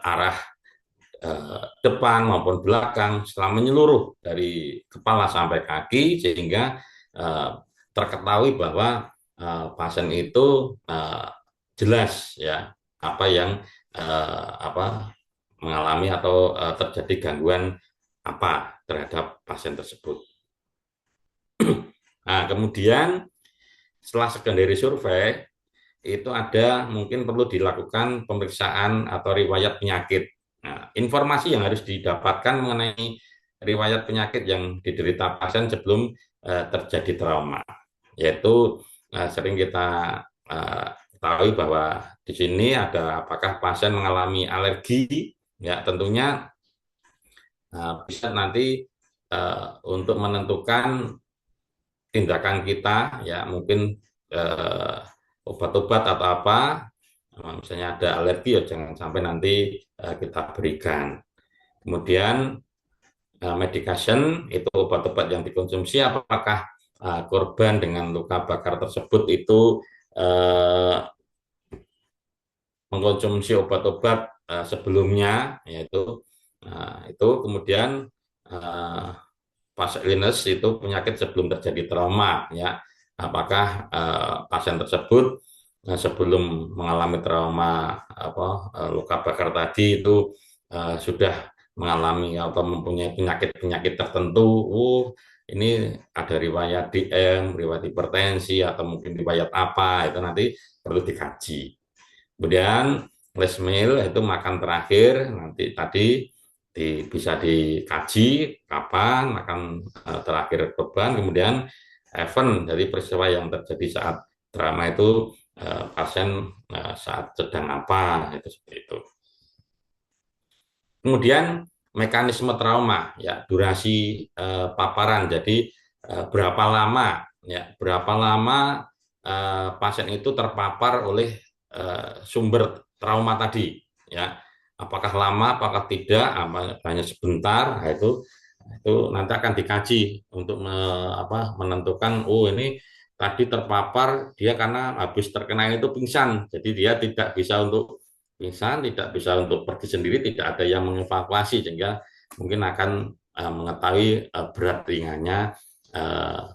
Speaker 1: arah depan maupun belakang, setelah menyeluruh dari kepala sampai kaki, sehingga terketahui bahwa pasien itu jelas ya apa yang mengalami atau terjadi gangguan apa terhadap pasien tersebut. Nah, kemudian setelah secondary survey itu ada mungkin perlu dilakukan pemeriksaan atau riwayat penyakit. Nah, informasi yang harus didapatkan mengenai riwayat penyakit yang diderita pasien sebelum terjadi trauma, yaitu sering kita ketahui bahwa di sini ada apakah pasien mengalami alergi, ya tentunya bisa nanti untuk menentukan tindakan kita ya mungkin obat-obat atau apa, misalnya ada alergi ya jangan sampai nanti kita berikan. Kemudian medication itu obat-obat yang dikonsumsi, apakah korban dengan luka bakar tersebut itu mengkonsumsi obat-obat sebelumnya, yaitu itu kemudian fase illness itu penyakit sebelum terjadi trauma ya, apakah pasien tersebut sebelum mengalami trauma luka bakar tadi itu sudah mengalami atau mempunyai penyakit-penyakit tertentu. Ini ada riwayat DM, riwayat hipertensi atau mungkin riwayat apa, itu nanti perlu dikaji. Kemudian last meal itu makan terakhir, nanti tadi bisa dikaji kapan makan terakhir korban, kemudian event dari peristiwa yang terjadi saat trauma itu pasien saat sedang apa, itu seperti itu. Kemudian mekanisme trauma ya, durasi paparan, jadi berapa lama pasien itu terpapar oleh sumber trauma tadi ya, apakah lama apakah tidak, hanya sebentar. Nah, itu nanti akan dikaji untuk menentukan oh ini tadi terpapar, dia karena habis terkena itu pingsan, jadi dia tidak bisa untuk pingsan, tidak bisa untuk pergi sendiri, tidak ada yang mengevakuasi, sehingga mungkin akan mengetahui berat ringannya uh,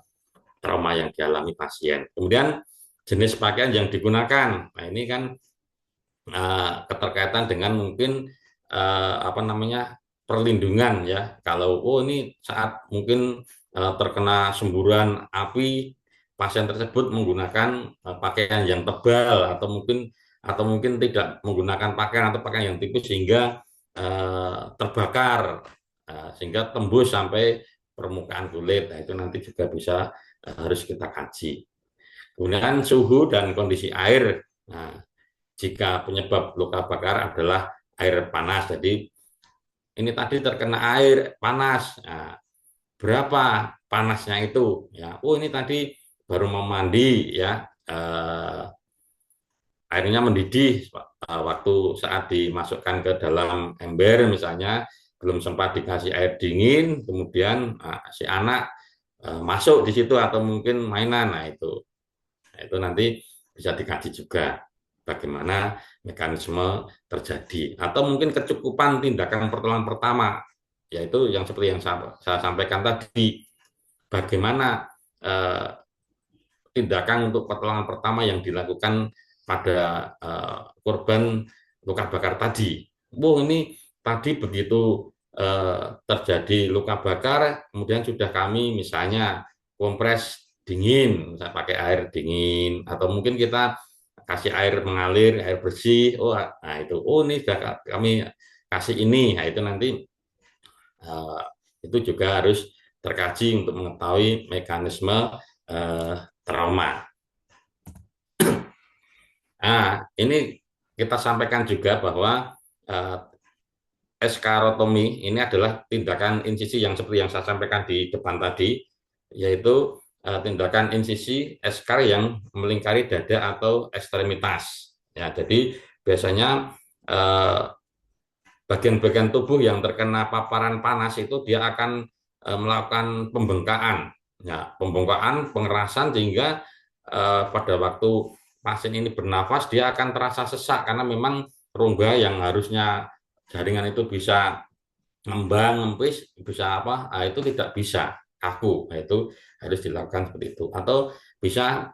Speaker 1: trauma yang dialami pasien. Kemudian jenis pakaian yang digunakan, nah ini kan keterkaitan dengan mungkin apa namanya perlindungan ya. Kalau ini saat mungkin terkena semburan api, pasien tersebut menggunakan pakaian yang tebal atau mungkin tidak menggunakan pakaian atau pakaian yang tipis sehingga terbakar, sehingga tembus sampai permukaan kulit. Nah, itu nanti juga bisa harus kita kaji. Kemudian suhu dan kondisi air. Nah, jika penyebab luka bakar adalah air panas, jadi ini tadi terkena air panas, nah, berapa panasnya itu ya? Oh, ini tadi baru mau mandi ya, airnya mendidih waktu saat dimasukkan ke dalam ember misalnya, belum sempat dikasih air dingin, kemudian si anak masuk di situ atau mungkin mainan. Nah, itu nanti bisa dikaji juga bagaimana mekanisme terjadi, atau mungkin kecukupan tindakan pertolongan pertama, yaitu yang seperti yang saya sampaikan tadi, bagaimana tindakan untuk pertolongan pertama yang dilakukan pada korban luka bakar tadi. Ini tadi begitu terjadi luka bakar, kemudian sudah kami misalnya kompres dingin, misalnya pakai air dingin, atau mungkin kita kasih air mengalir, air bersih. Nah itu, ini sudah kami kasih ini. Nah itu nanti itu juga harus terkaji untuk mengetahui mekanisme trauma. Nah, ini kita sampaikan juga bahwa eskarotomi ini adalah tindakan insisi yang seperti yang saya sampaikan di depan tadi, yaitu tindakan insisi eskar yang melingkari dada atau ekstremitas. Ya, jadi biasanya bagian-bagian tubuh yang terkena paparan panas itu dia akan melakukan pembengkakan, ya, pembengkakan, pengerasan, sehingga pada waktu pasien ini bernafas dia akan terasa sesak karena memang rongga yang harusnya jaringan itu bisa ngembang, ngempis, bisa apa, itu tidak bisa, kaku. Nah, itu harus dilakukan seperti itu. Atau bisa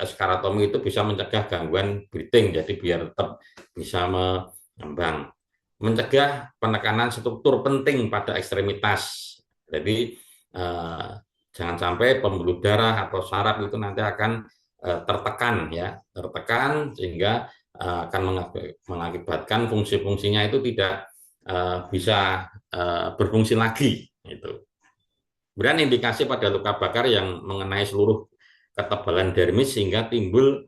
Speaker 1: eskarotomi itu bisa mencegah gangguan breathing, jadi biar tetap bisa mengembang. Mencegah penekanan struktur penting pada ekstremitas. Jadi jangan sampai pembuluh darah atau saraf itu nanti akan tertekan ya, tertekan sehingga akan mengakibatkan fungsi-fungsinya itu tidak bisa berfungsi lagi. Itu. Kemudian indikasi pada luka bakar yang mengenai seluruh ketebalan dermis sehingga timbul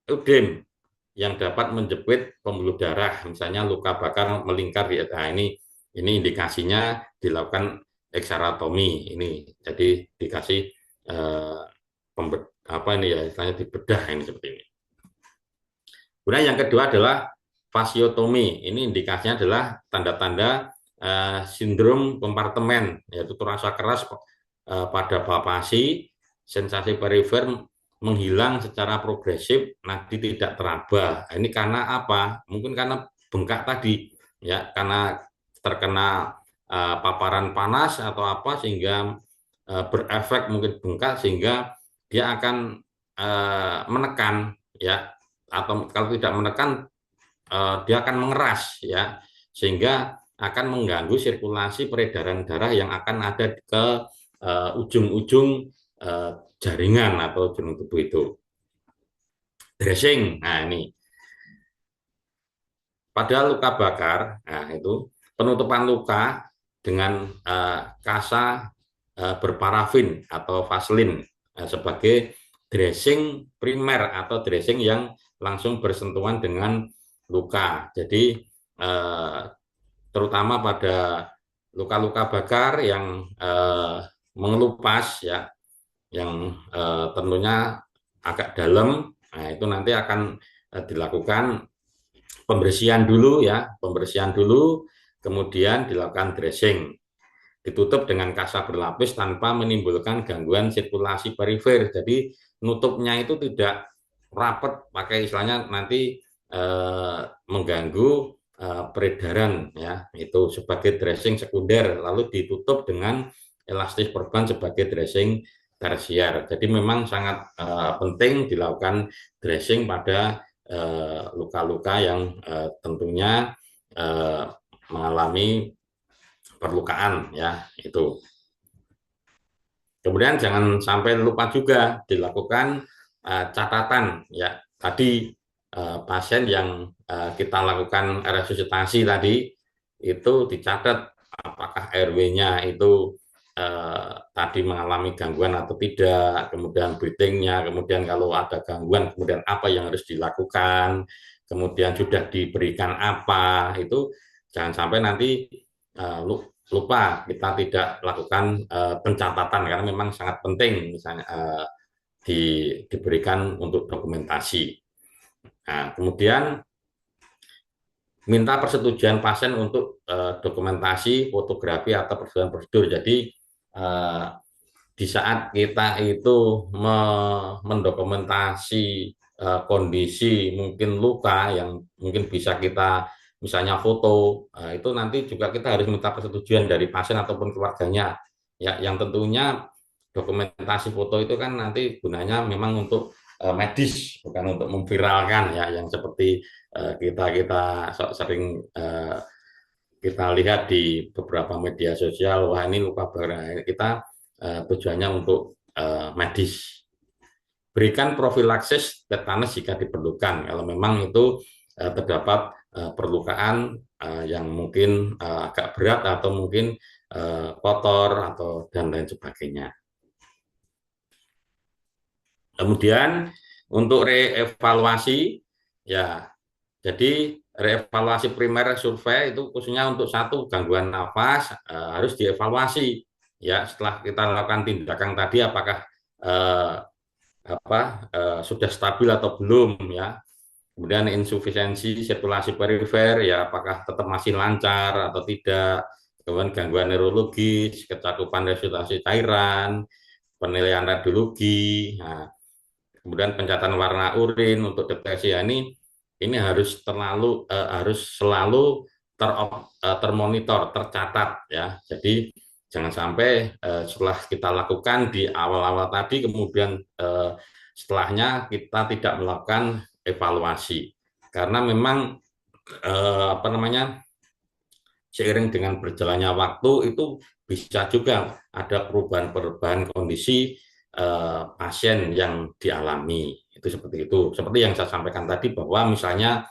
Speaker 1: ödem yang dapat menjepit pembuluh darah, misalnya luka bakar melingkar di ini indikasinya dilakukan eksarotomi ini. Jadi dikasih apa ini ya, istilahnya dibedah ini seperti ini. Kemudian yang kedua adalah fasiotomi. Ini indikasinya adalah tanda-tanda sindrom kompartemen, yaitu terasa keras pada palpasi, sensasi perifer menghilang secara progresif, nadi tidak teraba. Ini karena apa? Mungkin karena bengkak tadi, ya, karena terkena paparan panas atau apa sehingga berefek mungkin bengkak sehingga dia akan menekan, ya, atau kalau tidak menekan dia akan mengeras, ya, sehingga akan mengganggu sirkulasi peredaran darah yang akan ada ke ujung-ujung jaringan atau ujung tubuh itu. Dressing, nah ini pada luka bakar, nah itu penutupan luka dengan kasa berparafin atau vaselin sebagai dressing primer atau dressing yang langsung bersentuhan dengan luka. Jadi terutama pada luka-luka bakar yang mengelupas, ya, yang tentunya agak dalam, nah itu nanti akan dilakukan pembersihan dulu, ya, pembersihan dulu, kemudian dilakukan dressing. ditutup dengan kasa berlapis tanpa menimbulkan gangguan sirkulasi perifer. Jadi nutupnya itu tidak rapat, pakai istilahnya nanti mengganggu peredaran ya, itu sebagai dressing sekunder, lalu ditutup dengan elastis perban sebagai dressing tersier. Jadi memang sangat penting dilakukan dressing pada luka-luka yang tentunya mengalami perlukaan ya itu. Kemudian jangan sampai lupa juga dilakukan catatan ya. Tadi pasien yang kita lakukan resusitasi tadi itu dicatat apakah RW-nya itu tadi mengalami gangguan atau tidak, kemudian breathing-nya, kemudian kalau ada gangguan, kemudian apa yang harus dilakukan, kemudian sudah diberikan apa, itu jangan sampai nanti lupa kita tidak lakukan pencatatan karena memang sangat penting misalnya diberikan untuk dokumentasi. Nah, kemudian minta persetujuan pasien untuk dokumentasi, fotografi atau prosedur-prosedur. Jadi di saat kita itu mendokumentasi kondisi mungkin luka yang mungkin bisa kita misalnya foto, itu nanti juga kita harus minta persetujuan dari pasien ataupun keluarganya. Ya, yang tentunya dokumentasi foto itu kan nanti gunanya memang untuk medis, bukan untuk memviralkan ya, yang seperti kita kita sering kita lihat di beberapa media sosial, wah ini luka bakar, kita tujuannya untuk medis. Berikan profilaksis tetanus jika diperlukan, kalau memang itu terdapat perlukaan yang mungkin agak berat atau mungkin kotor atau dan lain sebagainya. Kemudian untuk reevaluasi, ya, jadi reevaluasi primer survei itu khususnya untuk satu gangguan nafas harus dievaluasi, ya, setelah kita lakukan tindakan tadi apakah sudah stabil atau belum ya. Kemudian insufisiensi sirkulasi perifer ya apakah tetap masih lancar atau tidak. Kemudian gangguan neurologis, kecakupan resusitasi cairan, penilaian radiologi. Nah, kemudian pencatatan warna urin untuk deteksi ya, ini harus selalu termonitor, tercatat ya. Jadi jangan sampai setelah kita lakukan di awal-awal tadi kemudian setelahnya kita tidak melakukan evaluasi karena memang seiring dengan berjalannya waktu itu bisa juga ada perubahan-perubahan kondisi pasien yang dialami, itu seperti itu. Seperti yang saya sampaikan tadi bahwa misalnya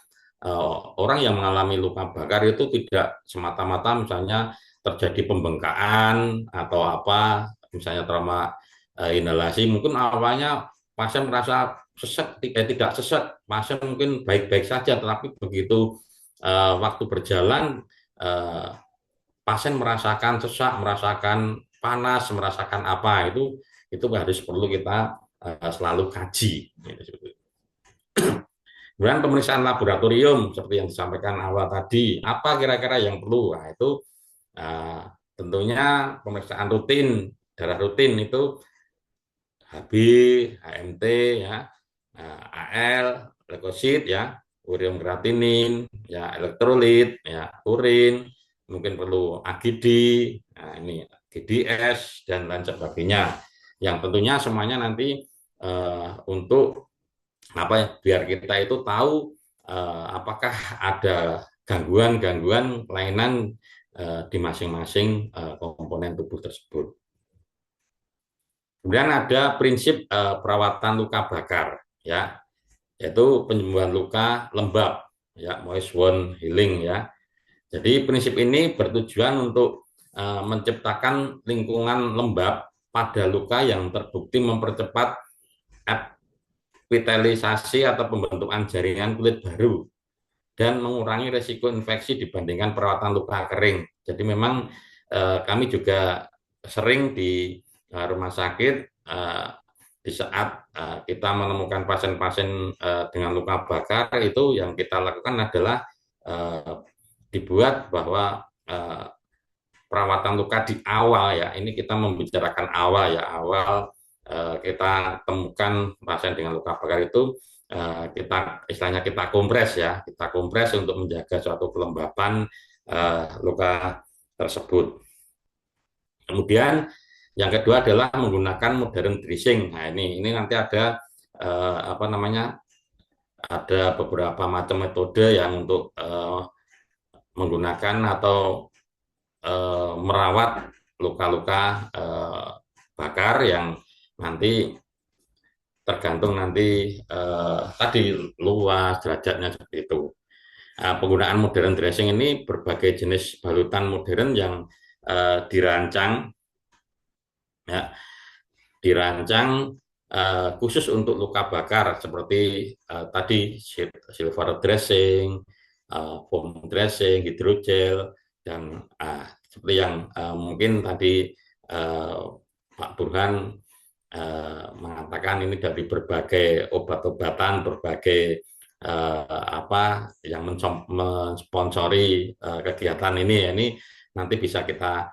Speaker 1: orang yang mengalami luka bakar itu tidak semata-mata misalnya terjadi pembengkakan atau apa, misalnya trauma inhalasi, mungkin awalnya pasien merasa sesek, tidak sesek, pasien mungkin baik-baik saja, tetapi begitu waktu berjalan pasien merasakan sesak, merasakan panas, merasakan apa, itu harus perlu kita selalu kaji. Kemudian pemeriksaan laboratorium seperti yang disampaikan awal tadi, apa kira-kira yang perlu? Nah, itu tentunya pemeriksaan rutin, darah rutin itu HB, HMT, ya, AL, leukosit, ya, urium kreatinin, ya, elektrolit, ya, urin, mungkin perlu AGD, nah, ini GDS dan lain sebagainya. Yang tentunya semuanya nanti untuk apa ya, biar kita itu tahu apakah ada gangguan-gangguan kelainan di masing-masing komponen tubuh tersebut. Kemudian ada prinsip perawatan luka bakar, ya, yaitu penyembuhan luka lembab, ya, moist wound healing, ya. Jadi prinsip ini bertujuan untuk menciptakan lingkungan lembab pada luka yang terbukti mempercepat epitelisasi atau pembentukan jaringan kulit baru dan mengurangi risiko infeksi dibandingkan perawatan luka kering. Jadi memang kami juga sering di rumah sakit di saat kita menemukan pasien-pasien dengan luka bakar, itu yang kita lakukan adalah dibuat bahwa perawatan luka di awal ya, ini kita membicarakan awal ya, awal kita temukan pasien dengan luka bakar itu, kita istilahnya kita kompres ya, kita kompres untuk menjaga suatu kelembapan luka tersebut. Kemudian yang kedua adalah menggunakan modern dressing. Nah ini nanti ada apa namanya, ada beberapa macam metode yang untuk menggunakan atau merawat luka-luka bakar yang nanti tergantung nanti tadi luas derajatnya seperti itu. Penggunaan modern dressing ini berbagai jenis balutan modern yang dirancang ya, dirancang khusus untuk luka bakar seperti tadi silver dressing, foam dressing, hidrogel, dan seperti yang mungkin tadi Pak Burhan mengatakan ini dari berbagai obat-obatan, berbagai apa yang mensponsori kegiatan ini nanti bisa kita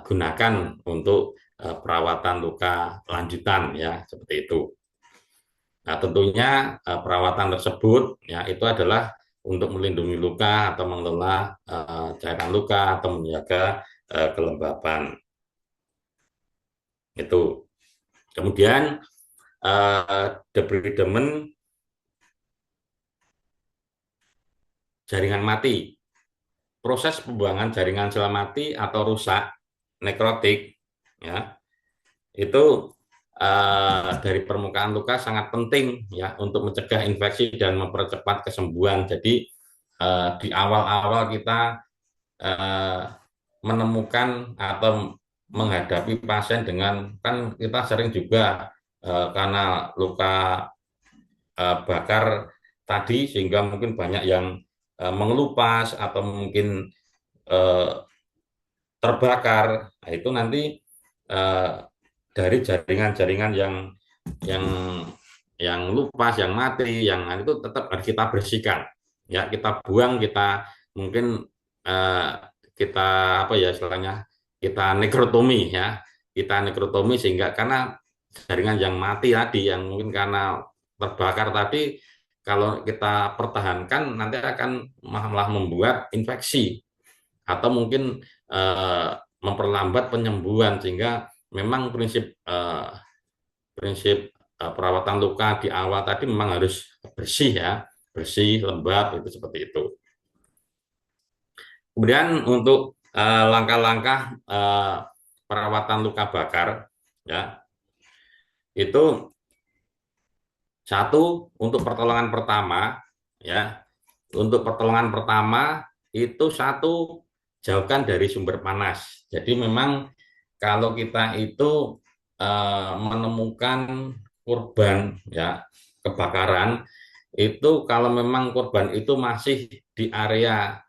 Speaker 1: gunakan untuk perawatan luka lanjutan ya, seperti itu. Nah, tentunya perawatan tersebut ya itu adalah untuk melindungi luka atau mengelola cairan luka atau menjaga kelembapan. Itu. Kemudian debridement jaringan mati. Proses pembuangan jaringan sel mati atau rusak nekrotik ya, itu dari permukaan luka sangat penting ya untuk mencegah infeksi dan mempercepat kesembuhan. Jadi di awal-awal kita menemukan atau menghadapi pasien dengan, kan kita sering juga karena luka bakar tadi sehingga mungkin banyak yang mengelupas atau mungkin terbakar. Nah, itu nanti dari jaringan-jaringan yang lupas, yang mati, yang itu tetap harus kita bersihkan. Ya, kita buang, kita mungkin kita apa ya istilahnya, kita nekrotomi ya. Kita nekrotomi sehingga karena jaringan yang mati tadi, yang mungkin karena terbakar tadi, kalau kita pertahankan nanti akan malah membuat infeksi atau mungkin memperlambat penyembuhan, sehingga memang prinsip perawatan luka di awal tadi memang harus bersih ya, bersih, lembab, itu seperti itu. Kemudian untuk langkah-langkah perawatan luka bakar ya, itu satu, untuk pertolongan pertama ya, untuk pertolongan pertama itu satu, jauhkan dari sumber panas. Jadi memang kalau kita itu menemukan korban ya kebakaran, itu kalau memang korban itu masih di area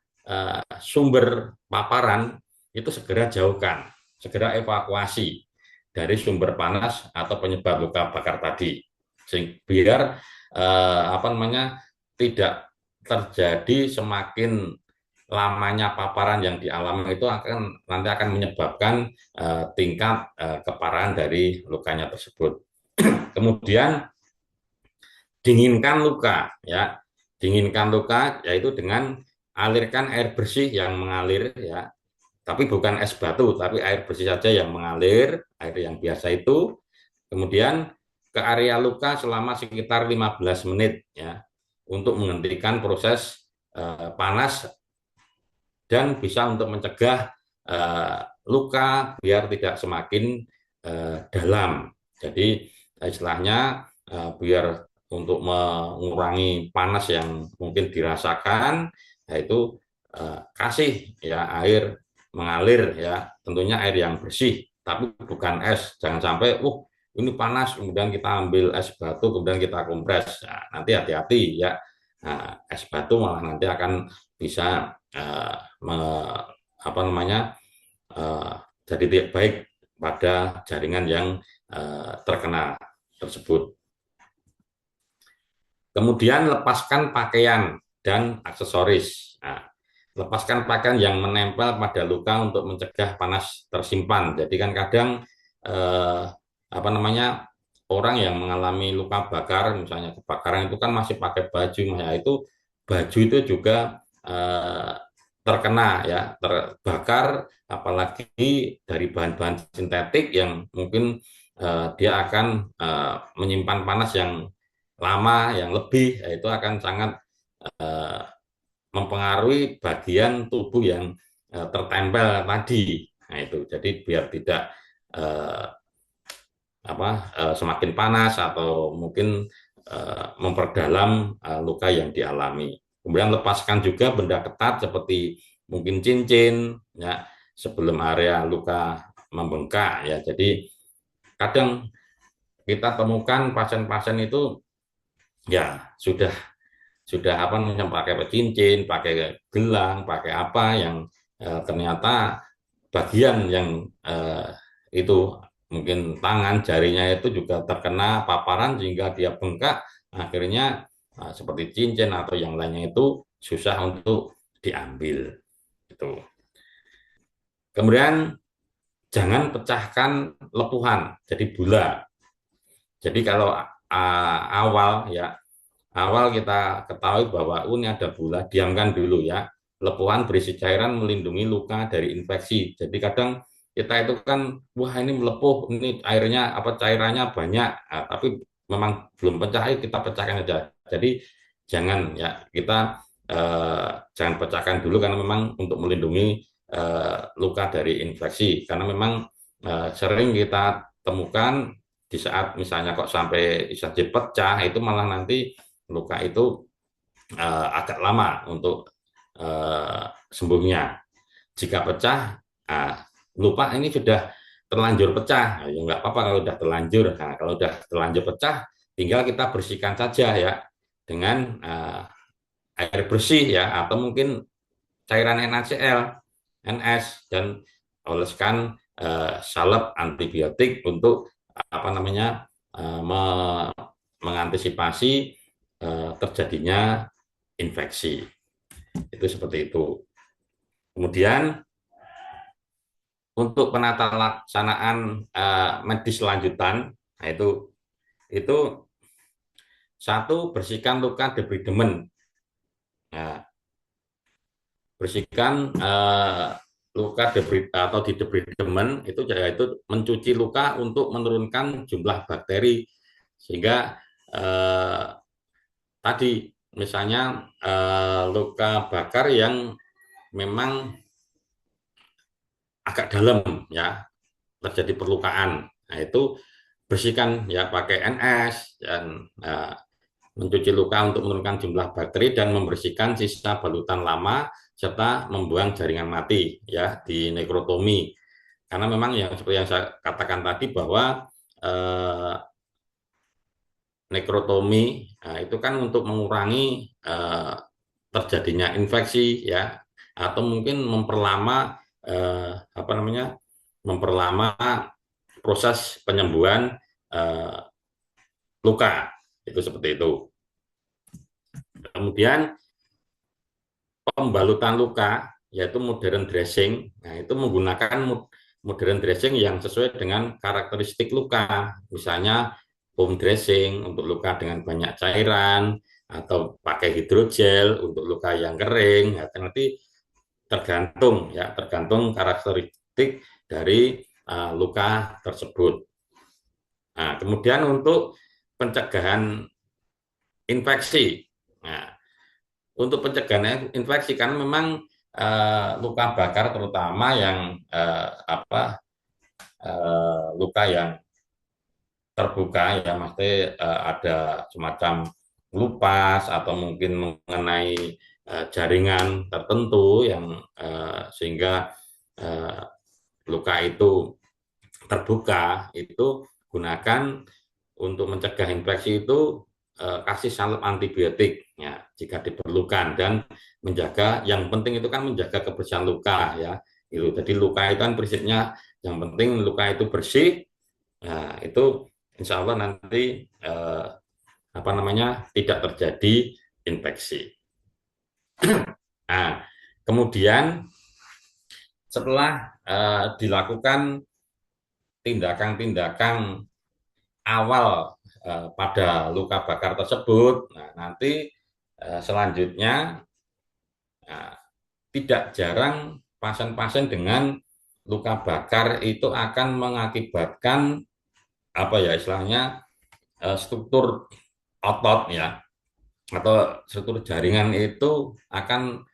Speaker 1: sumber paparan, itu segera jauhkan, segera evakuasi dari sumber panas atau penyebab luka bakar tadi, biar apa namanya tidak terjadi semakin lamanya paparan yang dialami itu nanti akan menyebabkan tingkat keparahan dari lukanya tersebut. Kemudian dinginkan luka ya, dinginkan luka yaitu dengan alirkan air bersih yang mengalir ya, tapi bukan es batu, tapi air bersih saja yang mengalir, air yang biasa itu. Kemudian ke area luka selama sekitar 15 menit ya, untuk menghentikan proses panas dan bisa untuk mencegah luka biar tidak semakin dalam. Jadi istilahnya biar untuk mengurangi panas yang mungkin dirasakan, yaitu kasih ya air mengalir ya, tentunya air yang bersih, tapi bukan es. Jangan sampai, ini panas, kemudian kita ambil es batu, kemudian kita kompres. Nah, nanti hati-hati ya. Nah, es batu malah nanti akan bisa apa namanya jadi tidak baik pada jaringan yang terkena tersebut. Kemudian lepaskan pakaian dan aksesoris. Nah, lepaskan pakaian yang menempel pada luka untuk mencegah panas tersimpan. Jadi kan kadang eh, apa namanya, orang yang mengalami luka bakar, misalnya kebakaran itu kan masih pakai baju, ya itu baju itu juga terkena ya, terbakar, apalagi dari bahan-bahan sintetik yang mungkin dia akan menyimpan panas yang lama, yang lebih, ya, itu akan sangat eh, mempengaruhi bagian tubuh yang tertempel tadi. Nah itu, jadi biar tidak eh, semakin panas atau mungkin memperdalam luka yang dialami. Kemudian lepaskan juga benda ketat seperti mungkin cincin ya sebelum area luka membengkak ya. Jadi kadang kita temukan pasien-pasien itu ya sudah apa namanya, pakai cincin, pakai gelang, pakai apa yang ternyata bagian yang itu mungkin tangan jarinya itu juga terkena paparan sehingga dia bengkak, akhirnya seperti cincin atau yang lainnya itu susah untuk diambil itu. Kemudian jangan pecahkan lepuhan jadi bula. Jadi kalau awal ya, awal kita ketahui bahwa ini ada bula, diamkan dulu ya. Lepuhan berisi cairan melindungi luka dari infeksi. Jadi kadang kita itu kan, wah ini melepuh, ini airnya apa cairannya banyak, tapi memang belum pecah, kita pecahkan aja. Jadi jangan ya, kita jangan pecahkan dulu karena memang untuk melindungi luka dari infeksi. Karena memang sering kita temukan di saat misalnya kok sampai saja pecah, itu malah nanti luka itu agak lama untuk sembuhnya. Jika pecah, lupa ini sudah terlanjur pecah, ya nggak apa-apa kalau sudah terlanjur. Nah, kalau sudah terlanjur pecah, tinggal kita bersihkan saja ya dengan air bersih ya, atau mungkin cairan NaCl, NS, dan oleskan salep antibiotik untuk apa namanya, mengantisipasi terjadinya infeksi. Itu seperti itu. Kemudian untuk penata laksanaan medis lanjutan, nah itu satu, bersihkan luka debridement. Nah, bersihkan luka debrid atau di debridement itu, yaitu mencuci luka untuk menurunkan jumlah bakteri, sehingga tadi misalnya luka bakar yang memang agak dalam ya, terjadi perlukaan. Nah, itu bersihkan ya pakai NS dan mencuci luka untuk menurunkan jumlah bakteri dan membersihkan sisa balutan lama serta membuang jaringan mati ya di nekrotomi. Karena memang yang seperti yang saya katakan tadi bahwa nekrotomi itu kan untuk mengurangi terjadinya infeksi ya, atau mungkin memperlama apa namanya, memperlama proses penyembuhan luka, itu seperti itu. Kemudian pembalutan luka yaitu modern dressing. Nah, itu menggunakan modern dressing yang sesuai dengan karakteristik luka. Misalnya foam dressing untuk luka dengan banyak cairan, atau pakai hidrogel untuk luka yang kering. Ya, nanti tergantung ya, tergantung karakteristik dari luka tersebut. Nah, kemudian untuk pencegahan infeksi. Nah, untuk pencegahan infeksi, karena memang luka bakar terutama yang luka yang terbuka ya, mesti ada semacam lupas atau mungkin mengenai jaringan tertentu yang sehingga luka itu terbuka. Itu gunakan untuk mencegah infeksi itu, kasih salep antibiotik ya jika diperlukan, dan menjaga, yang penting itu kan menjaga kebersihan luka ya itu. Jadi luka itu kan prinsipnya yang penting luka itu bersih. Nah, itu insya Allah nanti tidak terjadi infeksi. Nah, Kemudian setelah dilakukan tindakan-tindakan awal pada luka bakar tersebut, nah, nanti selanjutnya nah, tidak jarang pasien-pasien dengan luka bakar itu akan mengakibatkan apa ya istilahnya struktur otot ya atau struktur jaringan itu akan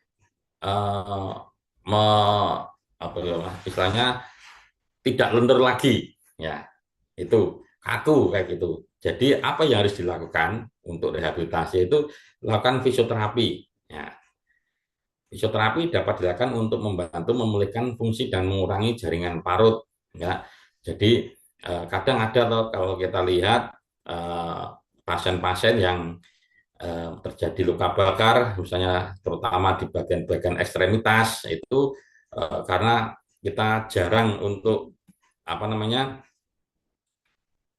Speaker 1: eh, me, apa ya istilahnya tidak lentur lagi ya itu kaku kayak gitu. Jadi apa yang harus dilakukan untuk rehabilitasi itu lakukan fisioterapi ya. Fisioterapi dapat dilakukan untuk membantu memulihkan fungsi dan mengurangi jaringan parut ya. Jadi kadang ada tuh kalau kita lihat eh, pasien-pasien yang terjadi luka bakar, misalnya terutama di bagian-bagian ekstremitas itu karena kita jarang untuk apa namanya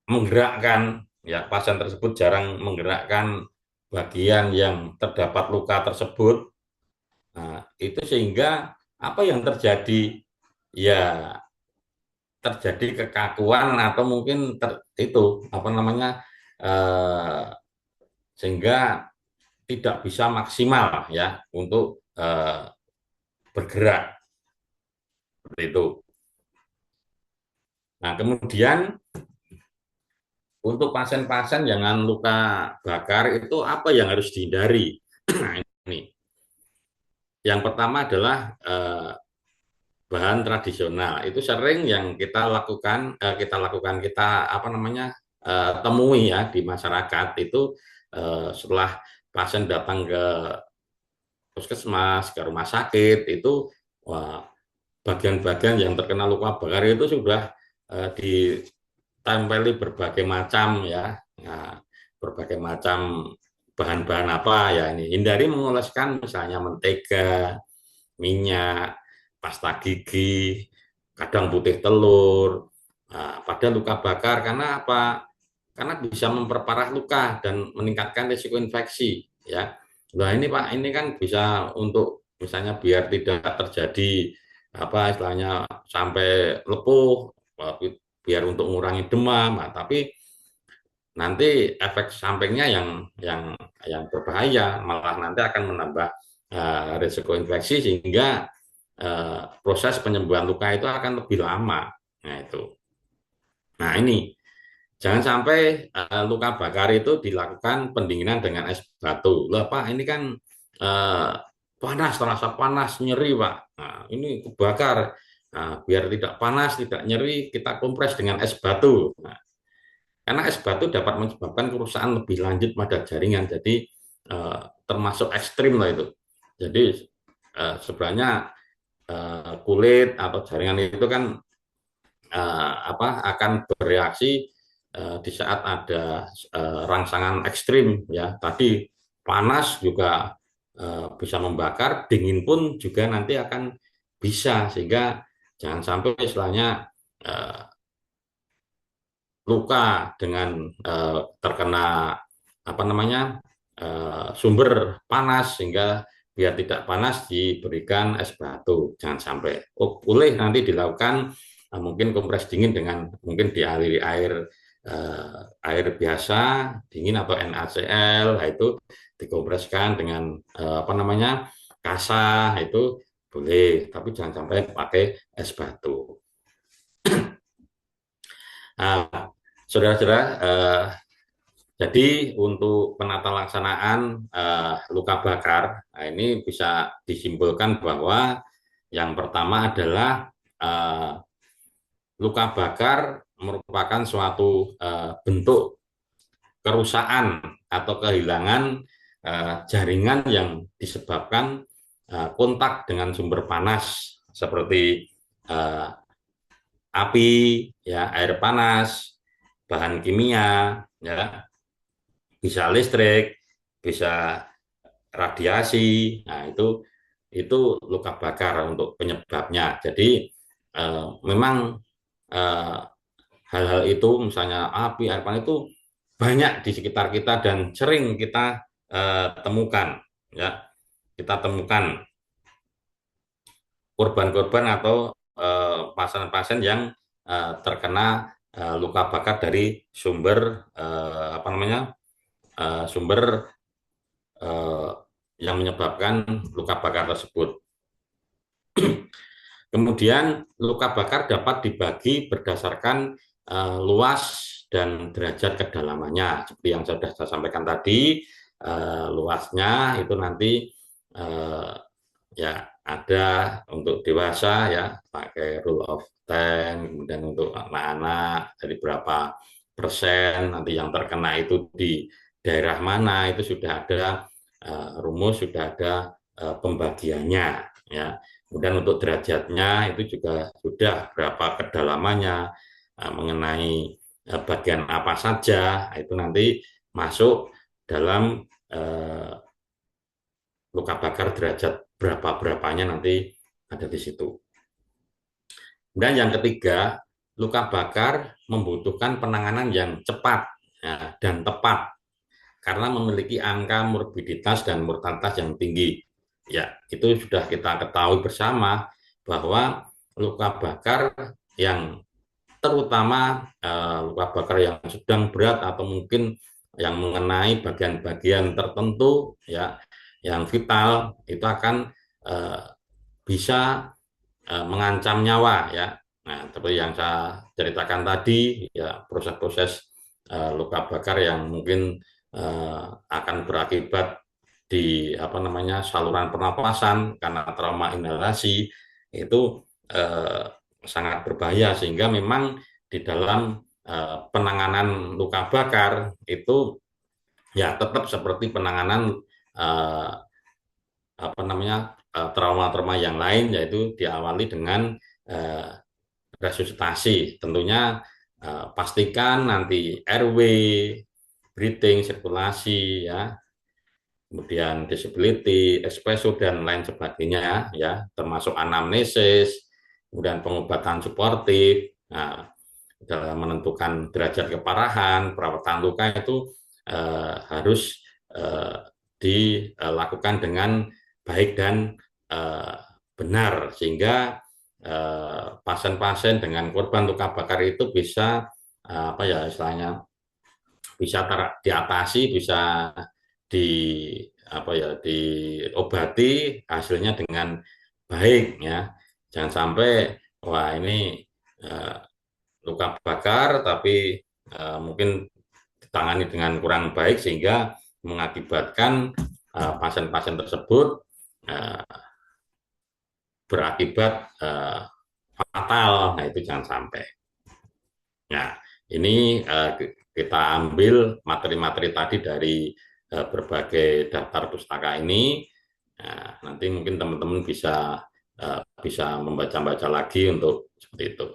Speaker 1: menggerakkan ya pasien tersebut jarang menggerakkan bagian yang terdapat luka tersebut. Nah, itu sehingga apa yang terjadi ya terjadi kekakuan atau mungkin itu apa namanya eh, sehingga tidak bisa maksimal ya untuk bergerak seperti itu. Nah, kemudian untuk pasien-pasien dengan luka bakar itu apa yang harus dihindari? Nah, ini. Yang pertama adalah bahan tradisional. Itu sering yang kita apa namanya temui ya di masyarakat itu setelah pasien datang ke puskesmas, ke rumah sakit itu wah, bagian-bagian yang terkena luka bakar itu sudah ditempeli berbagai macam ya, nah, berbagai macam bahan-bahan apa ya ini. Hindari mengoleskan misalnya mentega, minyak, pasta gigi, kadang putih telur. Nah, pada luka bakar karena apa? Karena bisa memperparah luka dan meningkatkan risiko infeksi ya. Nah ini Pak, ini kan bisa untuk misalnya biar tidak terjadi apa istilahnya sampai lepuh, biar untuk mengurangi demam, nah, tapi nanti efek sampingnya yang berbahaya, malah nanti akan menambah risiko infeksi sehingga proses penyembuhan luka itu akan lebih lama. Nah itu. Nah ini jangan sampai luka bakar itu dilakukan pendinginan dengan es batu. Lah Pak, ini kan uh, panas, terasa panas, nyeri Pak. Nah, ini kebakar. Nah, biar tidak panas, tidak nyeri, kita kompres dengan es batu. Nah, karena es batu dapat menyebabkan kerusakan lebih lanjut pada jaringan. Jadi termasuk ekstrim lah itu. Jadi sebenarnya kulit atau jaringan itu kan akan bereaksi di saat ada rangsangan ekstrim ya. Tadi panas juga bisa membakar, dingin pun juga nanti akan bisa sehingga jangan sampai istilahnya luka dengan terkena apa namanya sumber panas sehingga biar tidak panas diberikan es batu jangan sampai boleh nanti dilakukan mungkin kompres dingin dengan mungkin dialiri air biasa dingin atau NaCl itu dikompreskan dengan apa namanya kasa itu boleh tapi jangan sampai pakai es batu. Nah, saudara-saudara, jadi untuk penata laksanaan luka bakar, nah ini bisa disimpulkan bahwa yang pertama adalah luka bakar merupakan suatu bentuk kerusakan atau kehilangan jaringan yang disebabkan kontak dengan sumber panas seperti api, ya, air panas, bahan kimia, ya, bisa listrik, bisa radiasi. Nah, itu luka bakar untuk penyebabnya. Jadi memang eh, hal-hal itu misalnya api, air panas itu banyak di sekitar kita dan sering kita temukan, ya. Kita temukan. korban-korban atau pasien-pasien yang terkena luka bakar dari sumber apa namanya sumber eh, yang menyebabkan luka bakar tersebut. Kemudian luka bakar dapat dibagi berdasarkan luas dan derajat kedalamannya. Seperti yang sudah saya sampaikan tadi, luasnya itu nanti eh, ya ada untuk dewasa ya pakai rule of 10, kemudian untuk anak-anak dari berapa persen nanti yang terkena itu di daerah mana itu sudah ada rumus, sudah ada pembagiannya ya. Kemudian untuk derajatnya itu juga sudah berapa kedalamannya, mengenai bagian apa saja, itu nanti masuk dalam luka bakar derajat berapa-berapanya nanti ada di situ. Dan yang ketiga, luka bakar membutuhkan penanganan yang cepat ya, dan tepat karena memiliki angka morbiditas dan mortalitas yang tinggi. Ya, itu sudah kita ketahui bersama bahwa luka bakar yang terutama luka bakar yang sedang berat atau mungkin yang mengenai bagian-bagian tertentu ya yang vital itu akan uh, bisa mengancam nyawa ya. Nah, seperti yang saya ceritakan tadi ya proses-proses luka bakar yang mungkin akan berakibat di apa namanya saluran pernapasan karena trauma inhalasi itu eh, sangat berbahaya sehingga memang di dalam penanganan luka bakar itu ya tetap seperti penanganan eh, apa namanya trauma-trauma yang lain yaitu diawali dengan eh, resusitasi. Tentunya pastikan nanti airway, breathing, sirkulasi ya, kemudian disability, espresso dan lain sebagainya ya, termasuk anamnesis, kemudian pengobatan suportif. Nah, dalam menentukan derajat keparahan, perawatan luka itu harus dilakukan dengan baik dan eh, benar sehingga pasien-pasien dengan korban luka bakar itu bisa apa ya istilahnya bisa diatasi, bisa di apa ya diobati hasilnya dengan baik ya. Jangan sampai wah ini uh, luka bakar tapi mungkin ditangani dengan kurang baik sehingga mengakibatkan pasien-pasien tersebut uh, berakibat fatal. Nah, itu jangan sampai. Nah, ini kita ambil materi-materi tadi dari berbagai daftar pustaka ini. Nah, nanti mungkin teman-teman bisa bisa membaca-baca lagi untuk seperti itu.